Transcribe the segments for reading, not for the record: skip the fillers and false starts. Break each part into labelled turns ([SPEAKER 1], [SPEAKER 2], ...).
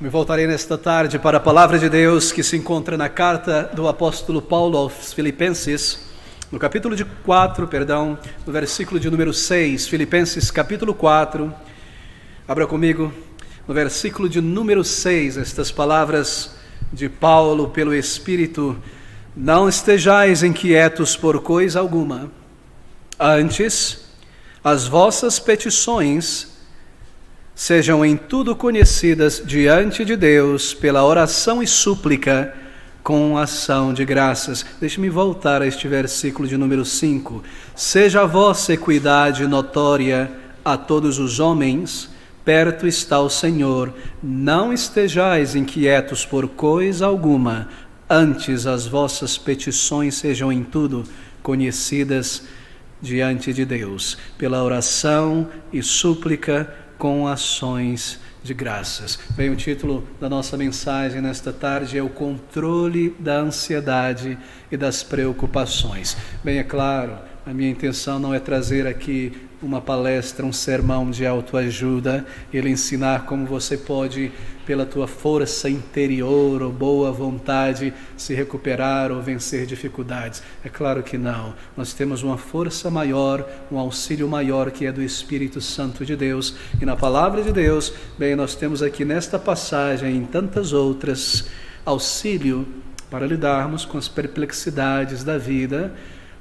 [SPEAKER 1] Me voltarei nesta tarde para a palavra de Deus que se encontra na carta do apóstolo Paulo aos Filipenses, no capítulo 4, no versículo de número 6, Filipenses capítulo 4, abra comigo, no versículo de número 6, estas palavras de Paulo pelo Espírito: não estejais inquietos por coisa alguma, antes as vossas petições sejam em tudo conhecidas diante de Deus pela oração e súplica com ação de graças. Deixe-me voltar a este versículo de número 5. Seja a vossa equidade notória a todos os homens, perto está o Senhor. Não estejais inquietos por coisa alguma, antes as vossas petições sejam em tudo conhecidas diante de Deus pela oração e súplica com ações de graças. Bem, o título da nossa mensagem nesta tarde é o controle da ansiedade e das preocupações. Bem, é claro, a minha intenção não é trazer aqui uma palestra, um sermão de autoajuda, ele ensinar como você pode, pela tua força interior ou boa vontade, se recuperar ou vencer dificuldades. É claro que não. Nós temos uma força maior, um auxílio maior que é do Espírito Santo de Deus. E na palavra de Deus, bem, nós temos aqui nesta passagem e em tantas outras, auxílio para lidarmos com as perplexidades da vida,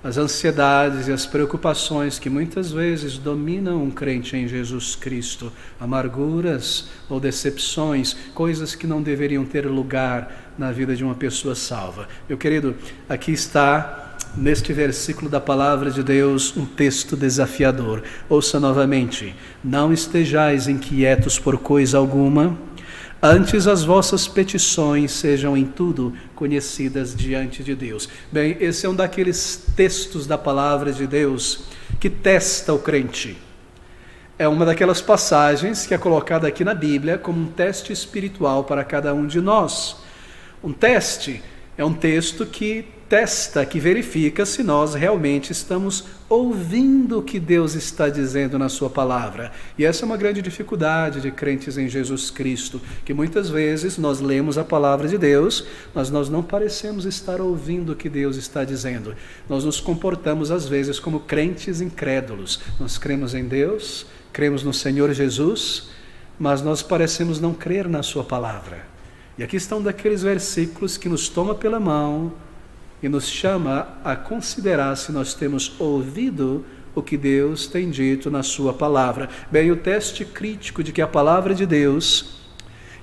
[SPEAKER 1] as ansiedades e as preocupações que muitas vezes dominam um crente em Jesus Cristo, amarguras ou decepções, coisas que não deveriam ter lugar na vida de uma pessoa salva. Meu querido, aqui está, neste versículo da palavra de Deus, um texto desafiador. Ouça novamente: não estejais inquietos por coisa alguma, antes as vossas petições sejam em tudo conhecidas diante de Deus. Bem, esse é um daqueles textos da palavra de Deus que testa o crente. É uma daquelas passagens que é colocada aqui na Bíblia como um teste espiritual para cada um de nós. Um teste é um texto que testa, que verifica se nós realmente estamos ouvindo o que Deus está dizendo na sua palavra. E essa é uma grande dificuldade de crentes em Jesus Cristo, que muitas vezes nós lemos a palavra de Deus, mas nós não parecemos estar ouvindo o que Deus está dizendo. Nós nos comportamos às vezes como crentes incrédulos. Nós cremos em Deus, cremos no Senhor Jesus, mas nós parecemos não crer na sua palavra. E aqui estão daqueles versículos que nos toma pela mão e nos chama a considerar se nós temos ouvido o que Deus tem dito na sua palavra. Bem, o teste crítico de que a palavra de Deus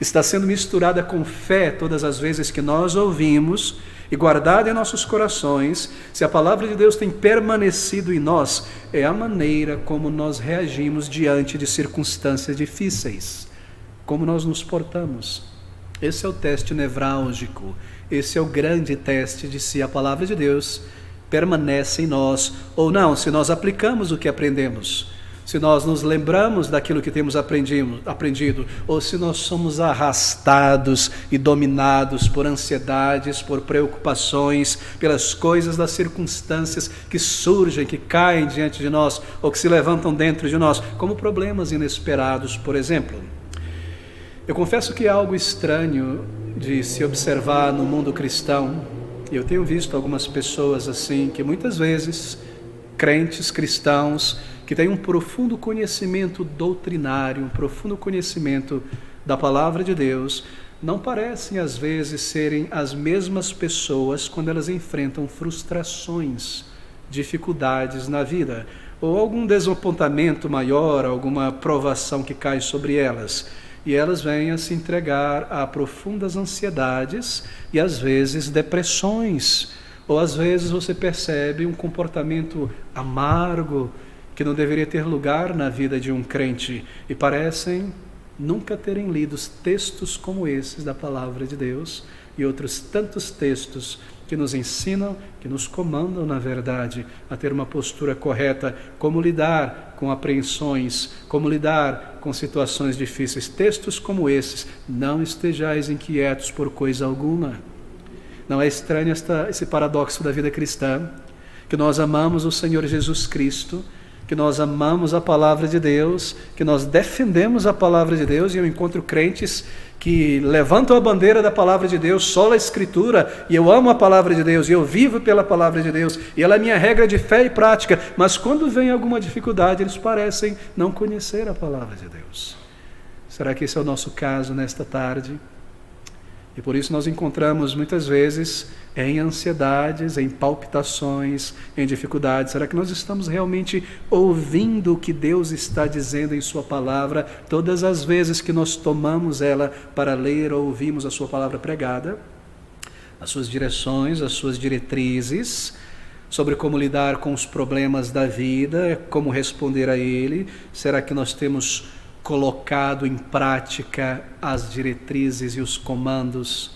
[SPEAKER 1] está sendo misturada com fé todas as vezes que nós ouvimos e guardada em nossos corações, se a palavra de Deus tem permanecido em nós, é a maneira como nós reagimos diante de circunstâncias difíceis, como nós nos portamos. Esse é o teste nevrálgico, esse é o grande teste de se a palavra de Deus permanece em nós ou não, se nós aplicamos o que aprendemos, se nós nos lembramos daquilo que temos aprendido, ou se nós somos arrastados e dominados por ansiedades, por preocupações, pelas coisas das circunstâncias que surgem, que caem diante de nós, ou que se levantam dentro de nós, como problemas inesperados, por exemplo. Eu confesso que é algo estranho de se observar no mundo cristão. Eu tenho visto algumas pessoas assim, que muitas vezes, crentes cristãos, que têm um profundo conhecimento doutrinário, um profundo conhecimento da palavra de Deus, não parecem às vezes serem as mesmas pessoas quando elas enfrentam frustrações, dificuldades na vida, ou algum desapontamento maior, alguma provação que cai sobre elas. E elas vêm a se entregar a profundas ansiedades e às vezes depressões, ou às vezes você percebe um comportamento amargo que não deveria ter lugar na vida de um crente, e parecem nunca terem lido textos como esses da palavra de Deus e outros tantos textos que nos ensinam, que nos comandam, na verdade, a ter uma postura correta, como lidar com apreensões, como lidar com situações difíceis. Textos como esses: não estejais inquietos por coisa alguma. Não é estranho esse paradoxo da vida cristã, que nós amamos o Senhor Jesus Cristo, que que nós amamos a palavra de Deus, que nós defendemos a palavra de Deus, e eu encontro crentes que levantam a bandeira da palavra de Deus, sola a Escritura, e eu amo a palavra de Deus, e eu vivo pela palavra de Deus, e ela é minha regra de fé e prática, mas quando vem alguma dificuldade, eles parecem não conhecer a palavra de Deus. Será que esse é o nosso caso nesta tarde? E por isso nós encontramos muitas vezes em ansiedades, em palpitações, em dificuldades. Será que nós estamos realmente ouvindo o que Deus está dizendo em sua palavra todas as vezes que nós tomamos ela para ler ou ouvimos a sua palavra pregada? As suas direções, as suas diretrizes sobre como lidar com os problemas da vida, como responder a ele. Será que nós temos colocado em prática as diretrizes e os comandos,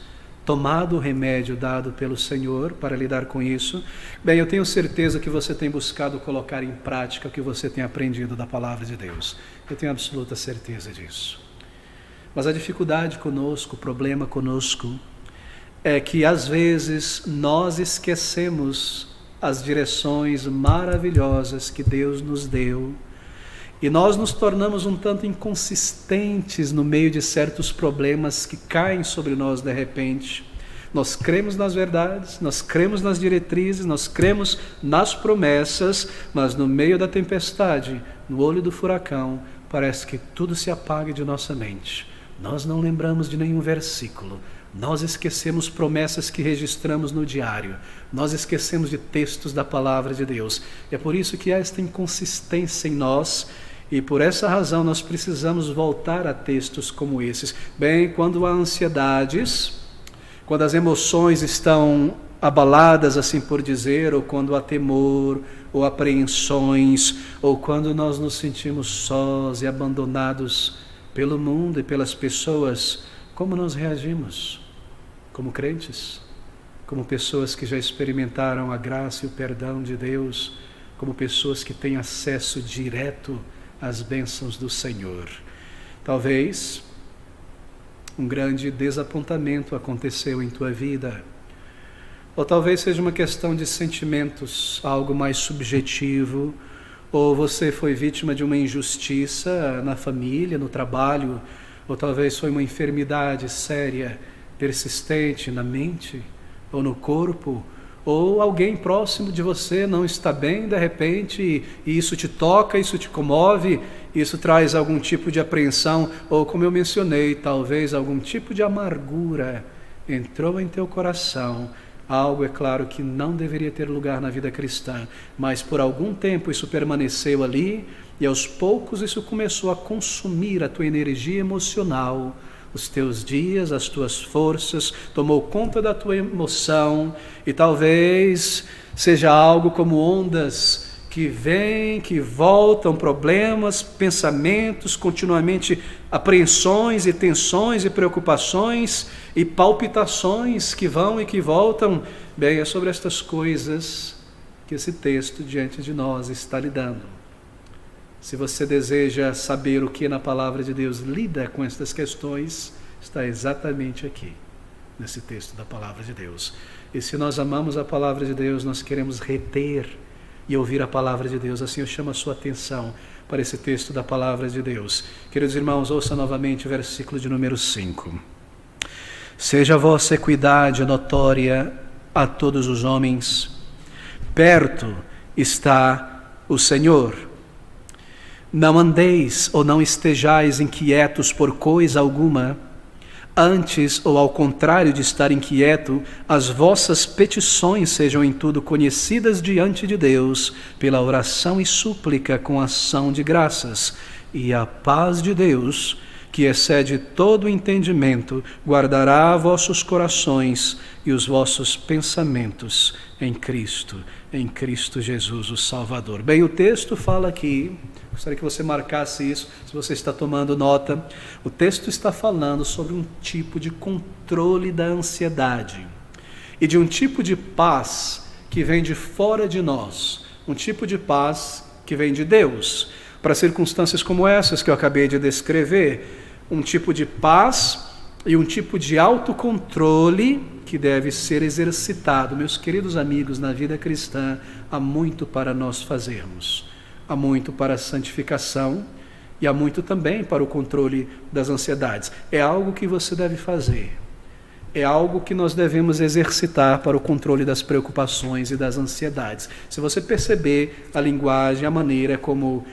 [SPEAKER 1] tomado o remédio dado pelo Senhor para lidar com isso? Bem, eu tenho certeza que você tem buscado colocar em prática o que você tem aprendido da palavra de Deus. Eu tenho absoluta certeza disso. Mas a dificuldade conosco, o problema conosco, é que às vezes nós esquecemos as direções maravilhosas que Deus nos deu, e nós nos tornamos um tanto inconsistentes no meio de certos problemas que caem sobre nós de repente. Nós cremos nas verdades, nós cremos nas diretrizes, nós cremos nas promessas, mas no meio da tempestade, no olho do furacão, parece que tudo se apaga de nossa mente. Nós não lembramos de nenhum versículo, nós esquecemos promessas que registramos no diário, nós esquecemos de textos da palavra de Deus. E é por isso que há esta inconsistência em nós, e por essa razão nós precisamos voltar a textos como esses. Bem, quando há ansiedades, quando as emoções estão abaladas, assim por dizer, ou quando há temor, ou apreensões, ou quando nós nos sentimos sós e abandonados pelo mundo e pelas pessoas, como nós reagimos? Como crentes? Como pessoas que já experimentaram a graça e o perdão de Deus? Como pessoas que têm acesso direto às bênçãos do Senhor? Talvez um grande desapontamento aconteceu em tua vida, ou talvez seja uma questão de sentimentos, algo mais subjetivo, ou você foi vítima de uma injustiça na família, no trabalho, ou talvez foi uma enfermidade séria, persistente na mente ou no corpo, ou alguém próximo de você não está bem de repente, e isso te toca, isso te comove, isso traz algum tipo de apreensão, ou como eu mencionei, talvez algum tipo de amargura entrou em teu coração. Algo, é claro, que não deveria ter lugar na vida cristã, mas por algum tempo isso permaneceu ali, e aos poucos isso começou a consumir a tua energia emocional, os teus dias, as tuas forças, tomou conta da tua emoção, e talvez seja algo como ondas que vêm, que voltam, problemas, pensamentos, continuamente apreensões e tensões e preocupações e palpitações que vão e que voltam. Bem, é sobre estas coisas que esse texto diante de nós está lidando. Se você deseja saber o que na palavra de Deus lida com estas questões, está exatamente aqui, nesse texto da palavra de Deus. E se nós amamos a palavra de Deus, nós queremos reter e ouvir a palavra de Deus. Assim eu chamo a sua atenção para esse texto da palavra de Deus. Queridos irmãos, ouça novamente o versículo de número 5. Seja a vossa equidade notória a todos os homens, perto está o Senhor. Não andeis ou não estejais inquietos por coisa alguma, antes, ou ao contrário de estar inquieto, as vossas petições sejam em tudo conhecidas diante de Deus, pela oração e súplica com ação de graças, e a paz de Deus, que excede todo entendimento, guardará vossos corações e os vossos pensamentos em Cristo Jesus, o Salvador. Bem, o texto fala aqui, gostaria que você marcasse isso, se você está tomando nota. O texto está falando sobre um tipo de controle da ansiedade e de um tipo de paz que vem de fora de nós, um tipo de paz que vem de Deus, para circunstâncias como essas que eu acabei de descrever. Um tipo de paz e um tipo de autocontrole que deve ser exercitado. Meus queridos amigos, na vida cristã há muito para nós fazermos. há muito para a santificação e há muito também para o controle das ansiedades. É algo que você deve fazer. É algo que nós devemos exercitar para o controle das preocupações e das ansiedades. Se você perceber a linguagem, a maneira como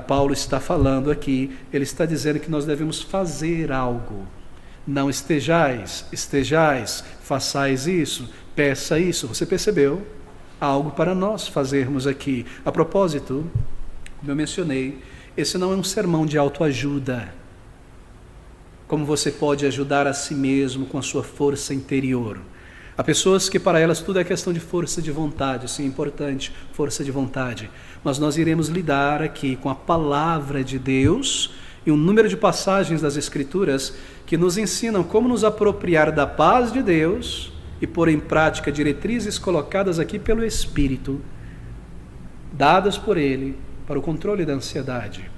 [SPEAKER 1] Paulo está falando aqui, ele está dizendo que nós devemos fazer algo. Não estejais, façais isso, peça isso. Você percebeu? Há algo para nós fazermos aqui. A propósito, como eu mencionei, esse não é um sermão de autoajuda. Como você pode ajudar a si mesmo com a sua força interior. Há pessoas que para elas tudo é questão de força de vontade, sim, importante, força de vontade. Mas nós iremos lidar aqui com a palavra de Deus e um número de passagens das Escrituras que nos ensinam como nos apropriar da paz de Deus e pôr em prática diretrizes colocadas aqui pelo Espírito, dadas por Ele para o controle da ansiedade.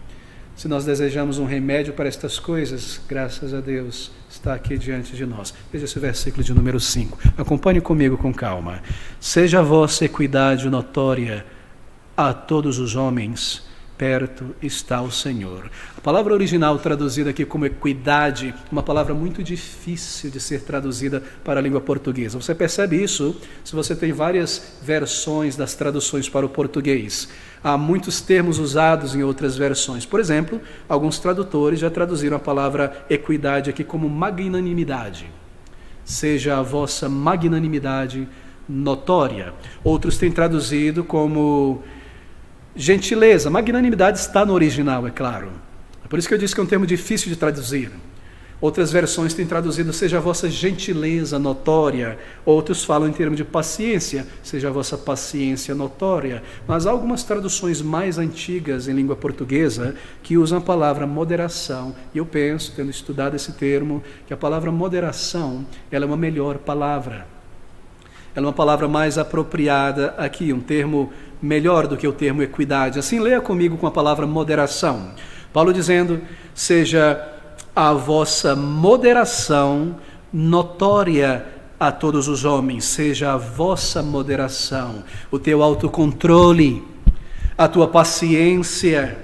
[SPEAKER 1] Se nós desejamos um remédio para estas coisas, graças a Deus, está aqui diante de nós. Veja esse versículo de número 5. Acompanhe comigo com calma. Seja a vossa equidade notória a todos os homens, perto está o Senhor. A palavra original traduzida aqui como equidade, uma palavra muito difícil de ser traduzida para a língua portuguesa. Você percebe isso se você tem várias versões das traduções para o português. Há muitos termos usados em outras versões. Por exemplo, alguns tradutores já traduziram a palavra equidade aqui como magnanimidade. Seja a vossa magnanimidade notória. Outros têm traduzido como gentileza. Magnanimidade está no original, é claro. É por isso que eu disse que é um termo difícil de traduzir. Outras versões têm traduzido seja a vossa gentileza notória. Outros falam em termos de paciência, seja a vossa paciência notória. Mas há algumas traduções mais antigas em língua portuguesa que usam a palavra moderação. E eu penso, tendo estudado esse termo, que a palavra moderação ela é uma melhor palavra. Ela é uma palavra mais apropriada aqui, um termo melhor do que o termo equidade. Assim, leia comigo com a palavra moderação. Paulo dizendo, seja a vossa moderação notória a todos os homens, seja a vossa moderação, o teu autocontrole, a tua paciência,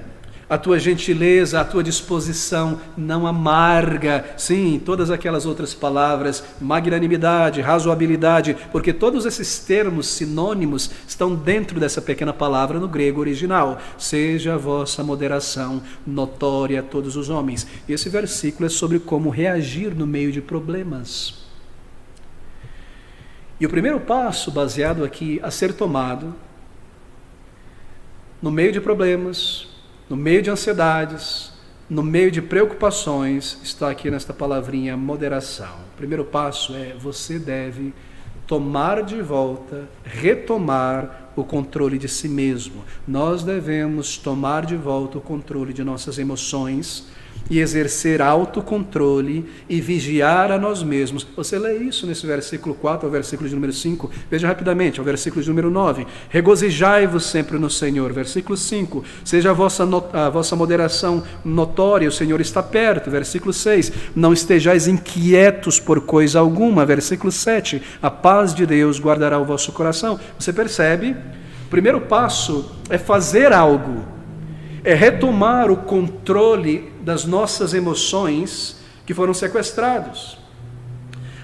[SPEAKER 1] a tua gentileza, a tua disposição não amarga, sim, todas aquelas outras palavras, magnanimidade, razoabilidade, porque todos esses termos sinônimos estão dentro dessa pequena palavra no grego original. Seja a vossa moderação notória a todos os homens. E esse versículo é sobre como reagir no meio de problemas. E o primeiro passo, baseado aqui, a ser tomado, no meio de problemas, no meio de ansiedades, no meio de preocupações, está aqui nesta palavrinha moderação. O primeiro passo é você deve tomar de volta, retomar o controle de si mesmo. Nós devemos tomar de volta o controle de nossas emoções e exercer autocontrole e vigiar a nós mesmos. Você lê isso nesse versículo 4 ao versículo de número 5. Veja rapidamente, ao versículo de número 9. Regozijai-vos sempre no Senhor. Versículo 5. Seja a vossa moderação notória, o Senhor está perto. Versículo 6. Não estejais inquietos por coisa alguma. Versículo 7. A paz de Deus guardará o vosso coração. Você percebe? O primeiro passo é fazer algo. É retomar o controle das nossas emoções que foram sequestrados.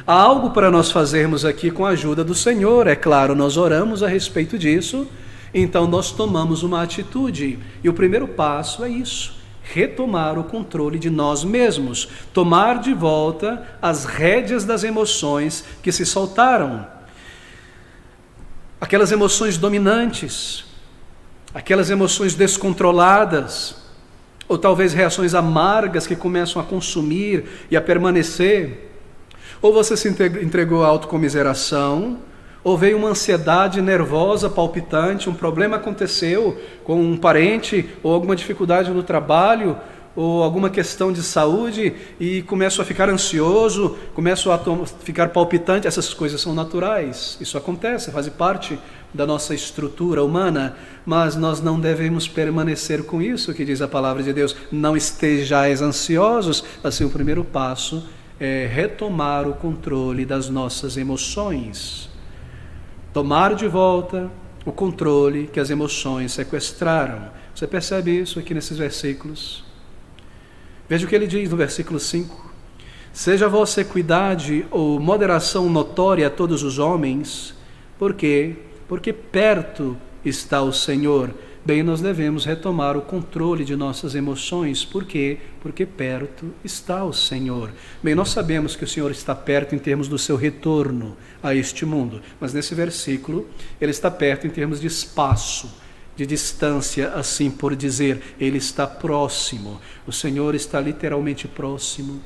[SPEAKER 1] Há algo para nós fazermos aqui com a ajuda do Senhor, é claro, nós oramos a respeito disso, então nós tomamos uma atitude. E o primeiro passo é isso, retomar o controle de nós mesmos, tomar de volta as rédeas das emoções que se soltaram. Aquelas emoções dominantes, aquelas emoções descontroladas, ou talvez reações amargas que começam a consumir e a permanecer. Ou você se entregou à autocomiseração, ou veio uma ansiedade nervosa, palpitante, um problema aconteceu com um parente, ou alguma dificuldade no trabalho, ou alguma questão de saúde, e começo a ficar ansioso, começo a ficar palpitante. Essas coisas são naturais, isso acontece, faz parte da nossa estrutura humana, mas nós não devemos permanecer com isso que diz a palavra de Deus. Não estejais ansiosos. Assim, o primeiro passo é retomar o controle das nossas emoções, tomar de volta o controle que as emoções sequestraram. Você percebe isso aqui nesses versículos? Veja o que ele diz no versículo 5. Seja a vossa equidade ou moderação notória a todos os homens. Por quê? Porque perto está o Senhor. Bem, nós devemos retomar o controle de nossas emoções. Por quê? Porque perto está o Senhor. Bem, nós sabemos que o Senhor está perto em termos do seu retorno a este mundo. Mas nesse versículo, ele está perto em termos de espaço, de distância, assim por dizer. Ele está próximo. O Senhor está literalmente próximo,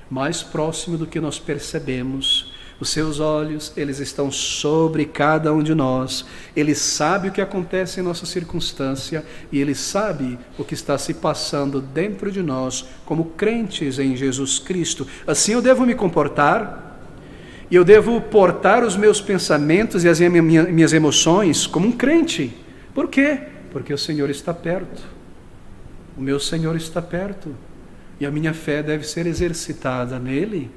[SPEAKER 1] mais próximo do que nós percebemos. Os seus olhos, eles estão sobre cada um de nós. Ele sabe o que acontece em nossa circunstância e Ele sabe o que está se passando dentro de nós como crentes em Jesus Cristo. Assim eu devo me comportar e eu devo portar os meus pensamentos e as minhas emoções como um crente. Por quê? Porque o Senhor está perto. O meu Senhor está perto e a minha fé deve ser exercitada nele.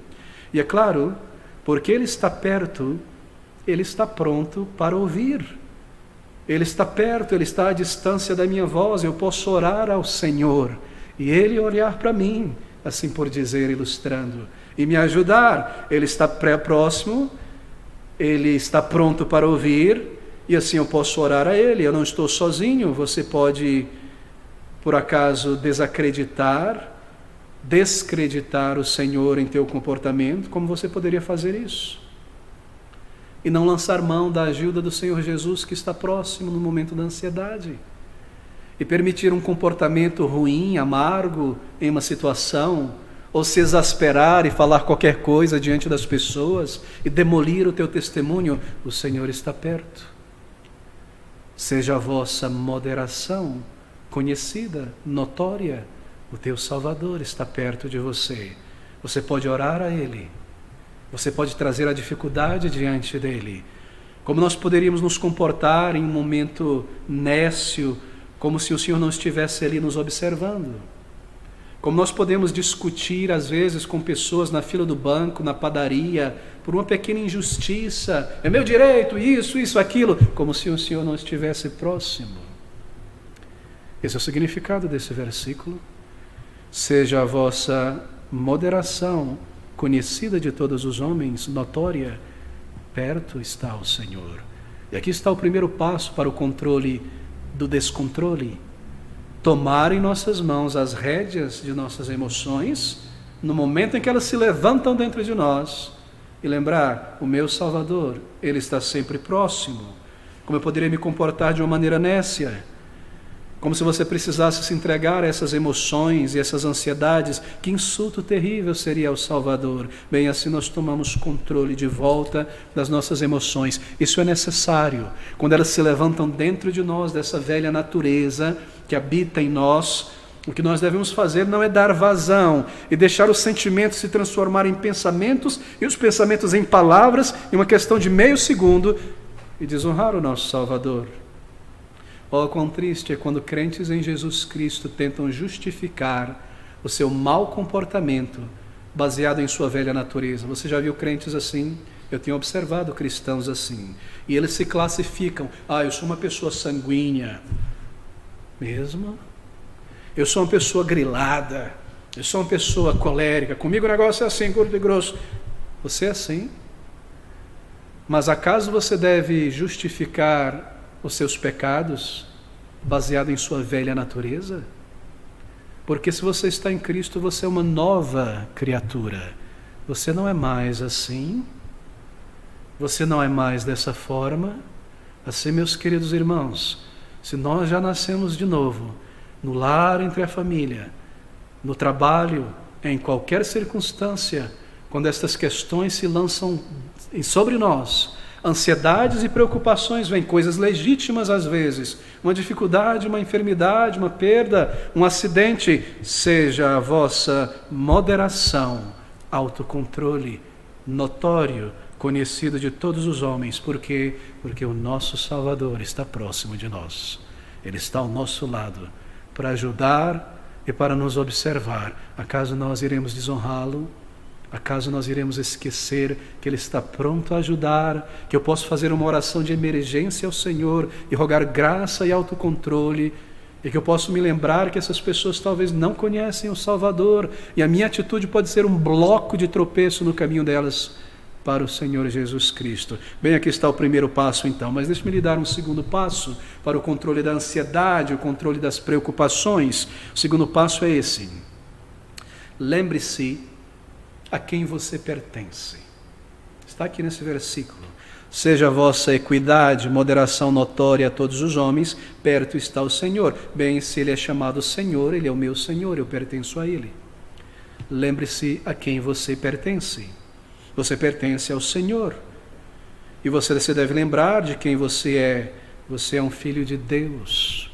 [SPEAKER 1] E é claro, porque Ele está perto, Ele está pronto para ouvir. Ele está perto, Ele está à distância da minha voz. Eu posso orar ao Senhor e Ele olhar para mim, assim por dizer, ilustrando, e me ajudar. Ele está próximo, Ele está pronto para ouvir, e assim eu posso orar a Ele. Eu não estou sozinho. Você pode, por acaso, descreditar o Senhor em teu comportamento, como você poderia fazer isso? E não lançar mão da ajuda do Senhor Jesus, que está próximo no momento da ansiedade. E permitir um comportamento ruim, amargo em uma situação, ou se exasperar e falar qualquer coisa diante das pessoas e demolir o teu testemunho. O Senhor está perto. Seja a vossa moderação conhecida, notória. O teu Salvador está perto de você. Você pode orar a Ele. Você pode trazer a dificuldade diante dEle. Como nós poderíamos nos comportar em um momento nécio, como se o Senhor não estivesse ali nos observando. Como nós podemos discutir, às vezes, com pessoas na fila do banco, na padaria, por uma pequena injustiça. É meu direito, isso, aquilo. Como se o Senhor não estivesse próximo. Esse é o significado desse versículo. Seja a vossa moderação conhecida de todos os homens, notória, perto está o Senhor. E aqui está o primeiro passo para o controle do descontrole. Tomar em nossas mãos as rédeas de nossas emoções, no momento em que elas se levantam dentro de nós, e lembrar, o meu Salvador, Ele está sempre próximo. Como eu poderia me comportar de uma maneira nécia? Como se você precisasse se entregar a essas emoções e essas ansiedades. Que insulto terrível seria ao Salvador. Bem, assim nós tomamos controle de volta das nossas emoções. Isso é necessário. Quando elas se levantam dentro de nós, dessa velha natureza que habita em nós, o que nós devemos fazer não é dar vazão e deixar os sentimentos se transformar em pensamentos e os pensamentos em palavras, em uma questão de meio segundo, e desonrar o nosso Salvador. Oh, quão triste é quando crentes em Jesus Cristo tentam justificar o seu mau comportamento baseado em sua velha natureza. Você já viu crentes assim? Eu tenho observado cristãos assim. E eles se classificam. Eu sou uma pessoa sanguínea. Mesmo? Eu sou uma pessoa grilada. Eu sou uma pessoa colérica. Comigo o negócio é assim, curto e grosso. Você é assim? Mas acaso você deve justificar os seus pecados baseado em sua velha natureza? Porque se você está em Cristo, você é uma nova criatura. Você não é mais assim. Você não é mais dessa forma. Assim, meus queridos irmãos, se nós já nascemos de novo, no lar, entre a família, no trabalho, em qualquer circunstância, quando estas questões se lançam sobre nós, ansiedades e preocupações vêm, coisas legítimas às vezes, uma dificuldade, uma enfermidade, uma perda, um acidente. Seja a vossa moderação, autocontrole, notório, conhecido de todos os homens. Por quê? Porque o nosso Salvador está próximo de nós. Ele está ao nosso lado para ajudar e para nos observar. Acaso nós iremos desonrá-lo? Acaso nós iremos esquecer que Ele está pronto a ajudar, que eu posso fazer uma oração de emergência ao Senhor e rogar graça e autocontrole, E que eu posso me lembrar que essas pessoas talvez não conhecem o Salvador, e a minha atitude pode ser um bloco de tropeço no caminho delas para o Senhor Jesus Cristo. Bem, aqui está o primeiro passo então, mas deixe-me lhe dar um segundo passo para o controle da ansiedade, o controle das preocupações. O segundo passo é esse: lembre-se a quem você pertence. Está aqui nesse versículo. Seja a vossa equidade, moderação notória a todos os homens, perto está o Senhor. Bem, se Ele é chamado Senhor, Ele é o meu Senhor, eu pertenço a Ele. Lembre-se a quem você pertence. Você pertence ao Senhor. E você deve lembrar de quem você é. Você é um filho de Deus.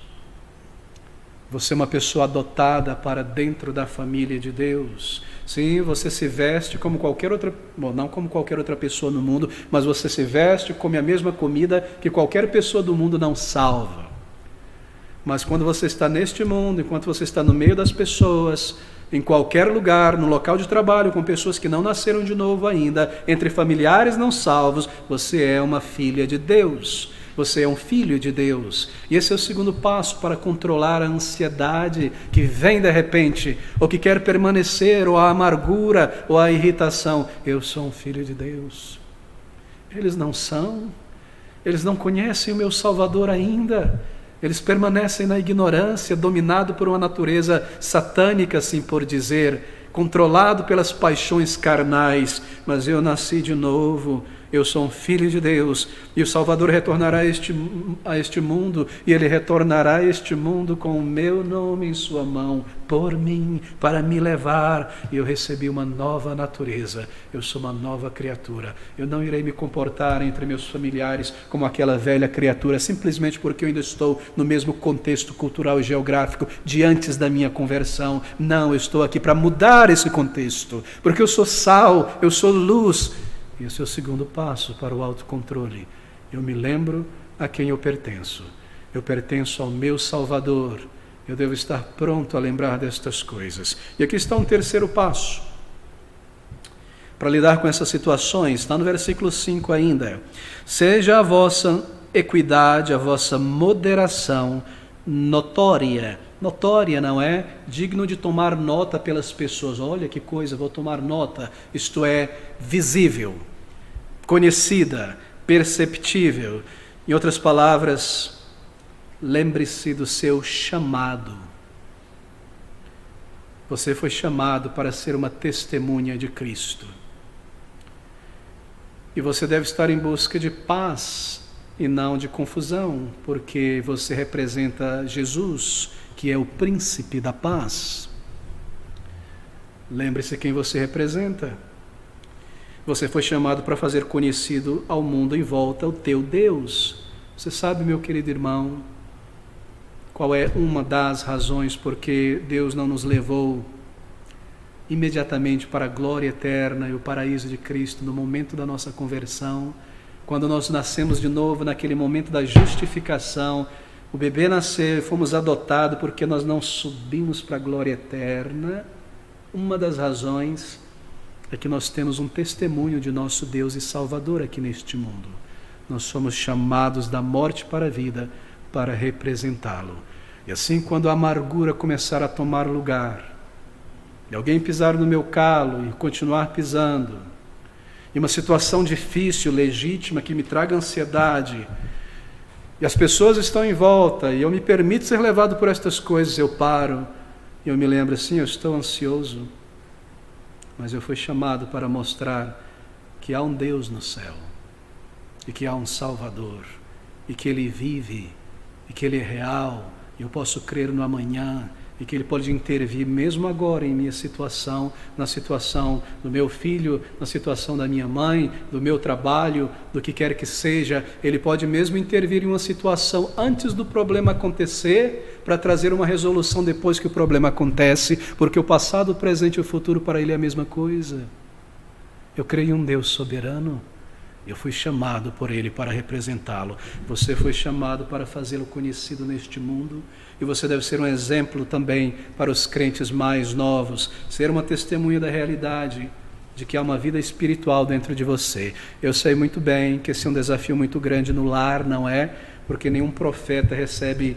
[SPEAKER 1] Você é uma pessoa adotada para dentro da família de Deus. Sim, você se veste como qualquer outra, bom, não como qualquer outra pessoa no mundo, mas você se veste, come a mesma comida que qualquer pessoa do mundo não salva. Mas quando você está neste mundo, enquanto você está no meio das pessoas, em qualquer lugar, no local de trabalho, com pessoas que não nasceram de novo ainda, entre familiares não salvos, você é uma filha de Deus. Você é um filho de Deus. E esse é o segundo passo para controlar a ansiedade que vem de repente, ou que quer permanecer, ou a amargura, ou a irritação. Eu sou um filho de Deus. Eles não são. Eles não conhecem o meu Salvador ainda. Eles permanecem na ignorância, dominado por uma natureza satânica, assim por dizer, controlado pelas paixões carnais. Mas eu nasci de novo. Eu sou um filho de Deus, e o Salvador retornará a este mundo, e Ele retornará a este mundo com o meu nome em sua mão, por mim, para me levar, e eu recebi uma nova natureza, eu sou uma nova criatura. Eu não irei me comportar entre meus familiares como aquela velha criatura, simplesmente porque eu ainda estou no mesmo contexto cultural e geográfico de antes da minha conversão. Não, eu estou aqui para mudar esse contexto, porque eu sou sal, eu sou luz. E esse é o segundo passo para o autocontrole. Eu me lembro a quem eu pertenço. Eu pertenço ao meu Salvador. Eu devo estar pronto a lembrar destas coisas. E aqui está um terceiro passo para lidar com essas situações. Está no versículo 5 ainda. Seja a vossa equidade, a vossa moderação notória. Notória, não é? Digno de tomar nota pelas pessoas. Olha que coisa, vou tomar nota. Isto é, visível, conhecida, perceptível. Em outras palavras, lembre-se do seu chamado. Você foi chamado para ser uma testemunha de Cristo. E você deve estar em busca de paz e não de confusão, porque você representa Jesus, que é o príncipe da paz. Lembre-se quem você representa. Você foi chamado para fazer conhecido ao mundo em volta o teu Deus. Você sabe, meu querido irmão, qual é uma das razões por que Deus não nos levou imediatamente para a glória eterna e o paraíso de Cristo no momento da nossa conversão, quando nós nascemos de novo, naquele momento da justificação. O bebê nasceu, fomos adotados porque nós não subimos para a glória eterna. Uma das razões é que nós temos um testemunho de nosso Deus e Salvador aqui neste mundo. Nós somos chamados da morte para a vida para representá-lo. E assim, quando a amargura começar a tomar lugar, e alguém pisar no meu calo e continuar pisando, e uma situação difícil, legítima, que me traga ansiedade, e as pessoas estão em volta, e eu me permito ser levado por estas coisas, eu paro, e eu me lembro assim, eu estou ansioso, mas eu fui chamado para mostrar que há um Deus no céu, e que há um Salvador, e que Ele vive, e que Ele é real, e eu posso crer no amanhã, e que Ele pode intervir mesmo agora em minha situação, na situação do meu filho, na situação da minha mãe, do meu trabalho, do que quer que seja. Ele pode mesmo intervir em uma situação antes do problema acontecer, para trazer uma resolução depois que o problema acontece, porque o passado, o presente e o futuro para Ele é a mesma coisa. Eu creio em um Deus soberano. Eu fui chamado por Ele para representá-lo. Você foi chamado para fazê-lo conhecido neste mundo. E você deve ser um exemplo também para os crentes mais novos. Ser uma testemunha da realidade de que há uma vida espiritual dentro de você. Eu sei muito bem que esse é um desafio muito grande no lar, não é? Porque nenhum profeta recebe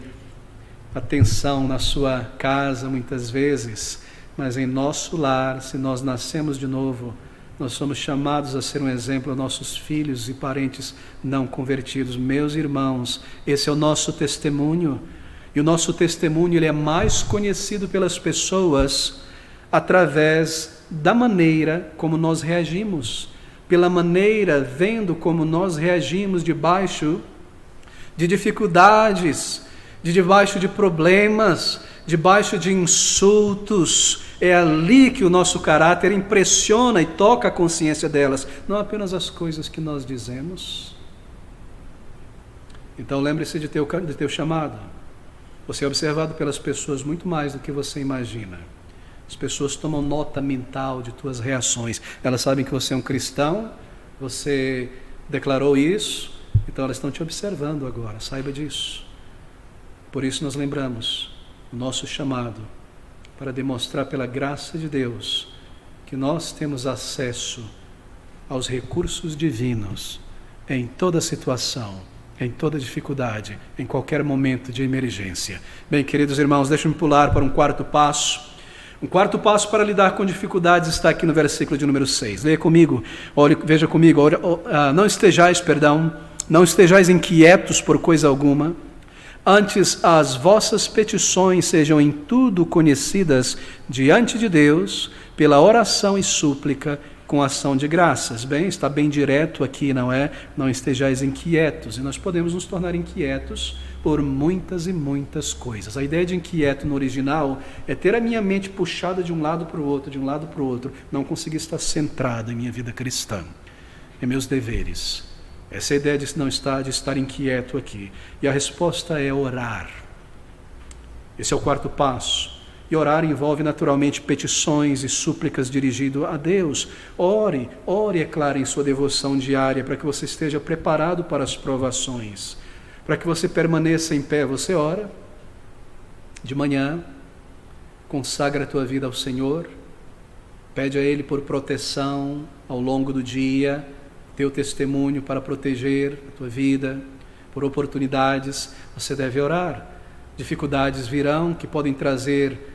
[SPEAKER 1] a tensão na sua casa muitas vezes, mas em nosso lar, se nós nascemos de novo, nós somos chamados a ser um exemplo aos nossos filhos e parentes não convertidos. Meus irmãos, esse é o nosso testemunho. E o nosso testemunho ele é mais conhecido pelas pessoas através da maneira como nós reagimos. Pela maneira, vendo como nós reagimos debaixo de dificuldades, debaixo de problemas, debaixo de insultos. É ali que o nosso caráter impressiona e toca a consciência delas, não apenas as coisas que nós dizemos. Então lembre-se de teu chamado. Você é observado pelas pessoas muito mais do que você imagina. As pessoas tomam nota mental de tuas reações. Elas sabem que você é um cristão, você declarou isso, então elas estão te observando agora, saiba disso. Por isso nós lembramos o nosso chamado para demonstrar pela graça de Deus que nós temos acesso aos recursos divinos em toda situação, em toda dificuldade, em qualquer momento de emergência. Bem, queridos irmãos, deixem-me pular para um quarto passo. Um quarto passo para lidar com dificuldades está aqui no versículo de número 6. Leia comigo, veja comigo. Não estejais inquietos por coisa alguma, antes as vossas petições sejam em tudo conhecidas diante de Deus, pela oração e súplica, com ação de graças. Bem, está bem direto aqui, não é? Não estejais inquietos. E nós podemos nos tornar inquietos por muitas e muitas coisas. A ideia de inquieto no original é ter a minha mente puxada de um lado para o outro, de um lado para o outro, não conseguir estar centrado em minha vida cristã, em meus deveres. Essa é a ideia de estar inquieto aqui. E a resposta é orar. Esse é o quarto passo. E orar envolve naturalmente petições e súplicas dirigidas a Deus. Ore, é claro, em sua devoção diária, para que você esteja preparado para as provações. Para que você permaneça em pé, você ora de manhã, consagra a tua vida ao Senhor, pede a Ele por proteção ao longo do dia, teu testemunho para proteger a tua vida, por oportunidades, você deve orar. Dificuldades virão que podem trazer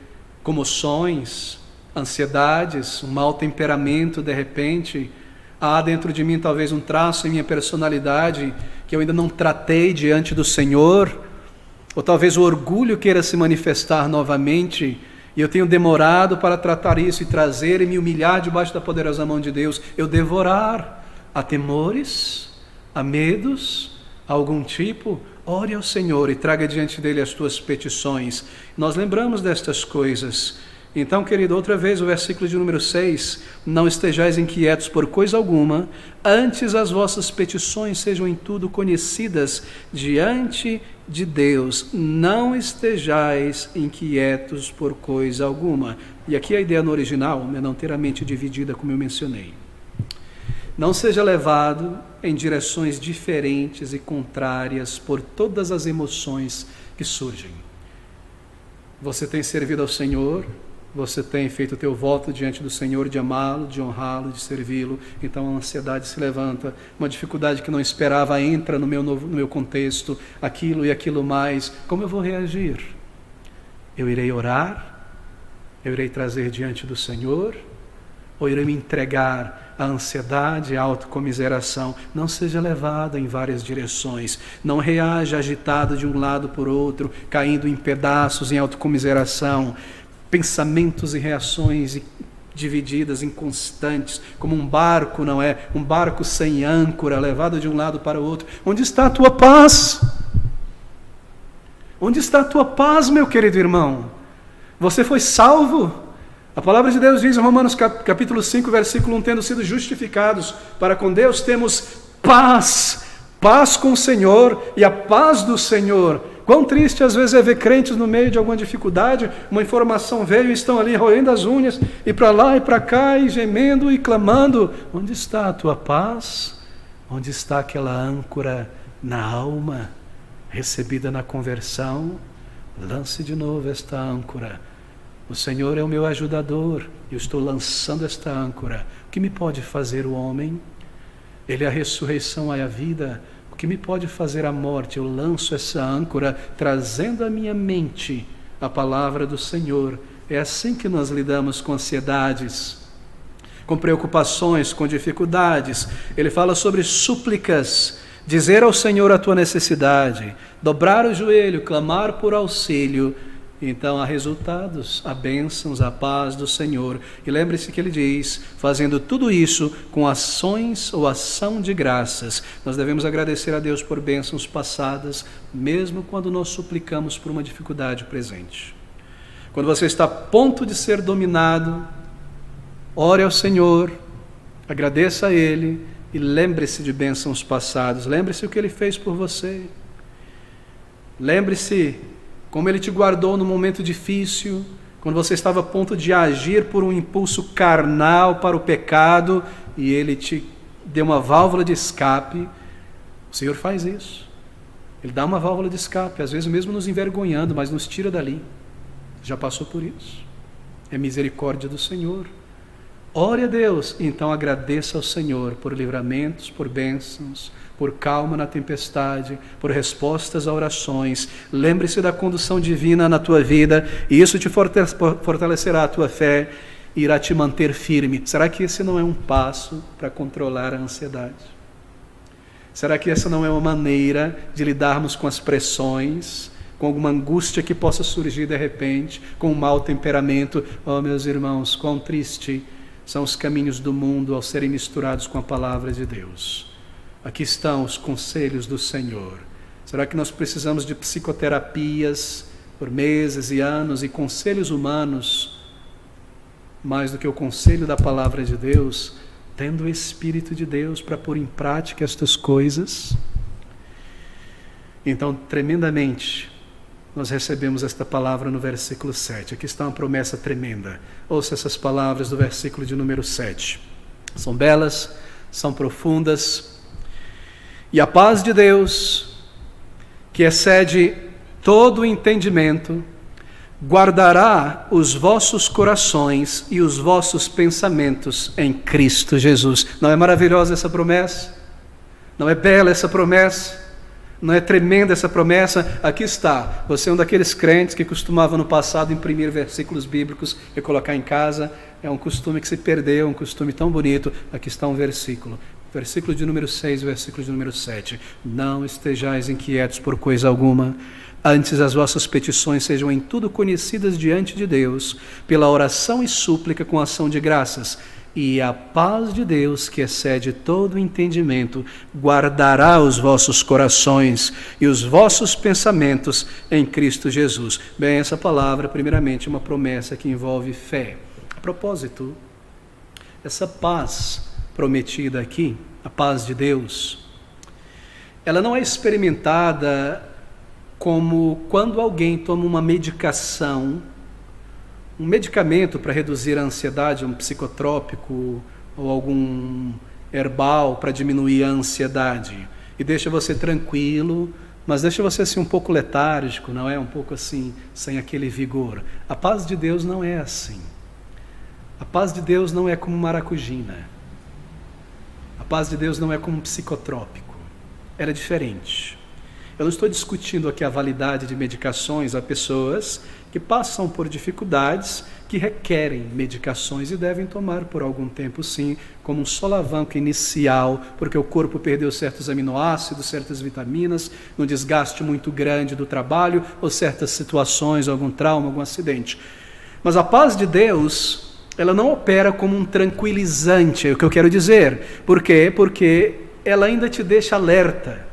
[SPEAKER 1] comoções, ansiedades, um mau temperamento de repente. Há dentro de mim talvez um traço em minha personalidade que eu ainda não tratei diante do Senhor, ou talvez o orgulho queira se manifestar novamente, e eu tenho demorado para tratar isso e trazer e me humilhar debaixo da poderosa mão de Deus. Eu devo orar. Há temores, há medos, há algum tipo, ore ao Senhor e traga diante dele as tuas petições. Nós lembramos destas coisas. Então, querido, outra vez o versículo de número 6, não estejais inquietos por coisa alguma, antes as vossas petições sejam em tudo conhecidas diante de Deus. Não estejais inquietos por coisa alguma. E aqui a ideia no original é não ter a mente dividida, como eu mencionei. Não seja levado em direções diferentes e contrárias por todas as emoções que surgem. Você tem servido ao Senhor, você tem feito o teu voto diante do Senhor de amá-lo, de honrá-lo, de servi-lo. Então a ansiedade se levanta, uma dificuldade que não esperava entra no meu contexto, aquilo e aquilo mais. Como eu vou reagir? Eu irei orar? Eu irei trazer diante do Senhor? Ou irei me entregar à ansiedade, à autocomiseração? Não seja levado em várias direções. Não reaja agitado de um lado por outro, caindo em pedaços, em autocomiseração. Pensamentos e reações divididas, inconstantes, como um barco, não é? Um barco sem âncora, levado de um lado para o outro. Onde está a tua paz? Onde está a tua paz, meu querido irmão? Você foi salvo? A palavra de Deus diz em Romanos capítulo 5, versículo 1, tendo sido justificados para com Deus, temos paz, paz com o Senhor, e a paz do Senhor. Quão triste às vezes é ver crentes no meio de alguma dificuldade, uma informação veio e estão ali roendo as unhas, e para lá e para cá, e gemendo e clamando. Onde está a tua paz? Onde está aquela âncora na alma, recebida na conversão? Lance de novo esta âncora. O Senhor é o meu ajudador, eu estou lançando esta âncora. O que me pode fazer o homem? Ele é a ressurreição e a vida, que me pode fazer a morte? Eu lanço essa âncora, trazendo à minha mente a palavra do Senhor. É assim que nós lidamos com ansiedades, com preocupações, com dificuldades. Ele fala sobre súplicas, dizer ao Senhor a tua necessidade, dobrar o joelho, clamar por auxílio. Então há resultados, há bênçãos, há paz do Senhor. E lembre-se que ele diz, fazendo tudo isso com ações ou ação de graças. Nós devemos agradecer a Deus por bênçãos passadas, mesmo quando nós suplicamos por uma dificuldade presente. Quando você está a ponto de ser dominado, ore ao Senhor, agradeça a Ele e lembre-se de bênçãos passados. Lembre-se o que Ele fez por você. Lembre-se como Ele te guardou no momento difícil, quando você estava a ponto de agir por um impulso carnal para o pecado e Ele te deu uma válvula de escape. O Senhor faz isso. Ele dá uma válvula de escape, às vezes mesmo nos envergonhando, mas nos tira dali. Já passou por isso. É misericórdia do Senhor. Ore a Deus, e então agradeça ao Senhor por livramentos, por bênçãos, por calma na tempestade, por respostas a orações. Lembre-se da condução divina na tua vida, e isso te fortalecerá a tua fé e irá te manter firme. Será que esse não é um passo para controlar a ansiedade? Será que essa não é uma maneira de lidarmos com as pressões, com alguma angústia que possa surgir de repente, com um mau temperamento? Oh, meus irmãos, quão triste são os caminhos do mundo ao serem misturados com a palavra de Deus. Aqui estão os conselhos do Senhor. Será que nós precisamos de psicoterapias por meses e anos e conselhos humanos, mais do que o conselho da palavra de Deus, tendo o Espírito de Deus para pôr em prática estas coisas? Então, tremendamente, nós recebemos esta palavra no versículo 7. Aqui está uma promessa tremenda. Ouça essas palavras do versículo de número 7. São belas, são profundas. E a paz de Deus, que excede todo o entendimento, guardará os vossos corações e os vossos pensamentos em Cristo Jesus. Não é maravilhosa essa promessa? Não é bela essa promessa? Não é tremenda essa promessa? Aqui está. Você é um daqueles crentes que costumava no passado imprimir versículos bíblicos e colocar em casa. É um costume que se perdeu, um costume tão bonito. Aqui está um versículo. Versículo de número 6, versículo de número 7. Não estejais inquietos por coisa alguma. Antes as vossas petições sejam em tudo conhecidas diante de Deus, pela oração e súplica com ação de graças. E a paz de Deus, que excede todo o entendimento, guardará os vossos corações e os vossos pensamentos em Cristo Jesus. Bem, essa palavra, primeiramente, é uma promessa que envolve fé. A propósito, essa paz prometida aqui, a paz de Deus, ela não é experimentada como quando alguém toma uma medicação, um medicamento para reduzir a ansiedade, um psicotrópico ou algum herbal para diminuir a ansiedade e deixa você tranquilo, mas deixa você assim um pouco letárgico, não é? Um pouco assim, sem aquele vigor. A paz de Deus não é assim. A paz de Deus não é como maracujina. A paz de Deus não é como um psicotrópico. Ela é diferente. Eu não estou discutindo aqui a validade de medicações. Há pessoas que passam por dificuldades que requerem medicações e devem tomar por algum tempo, sim, como um solavanco inicial, porque o corpo perdeu certos aminoácidos, certas vitaminas, num desgaste muito grande do trabalho, ou certas situações, algum trauma, algum acidente. Mas a paz de Deus, ela não opera como um tranquilizante, é o que eu quero dizer. Por quê? Porque ela ainda te deixa alerta,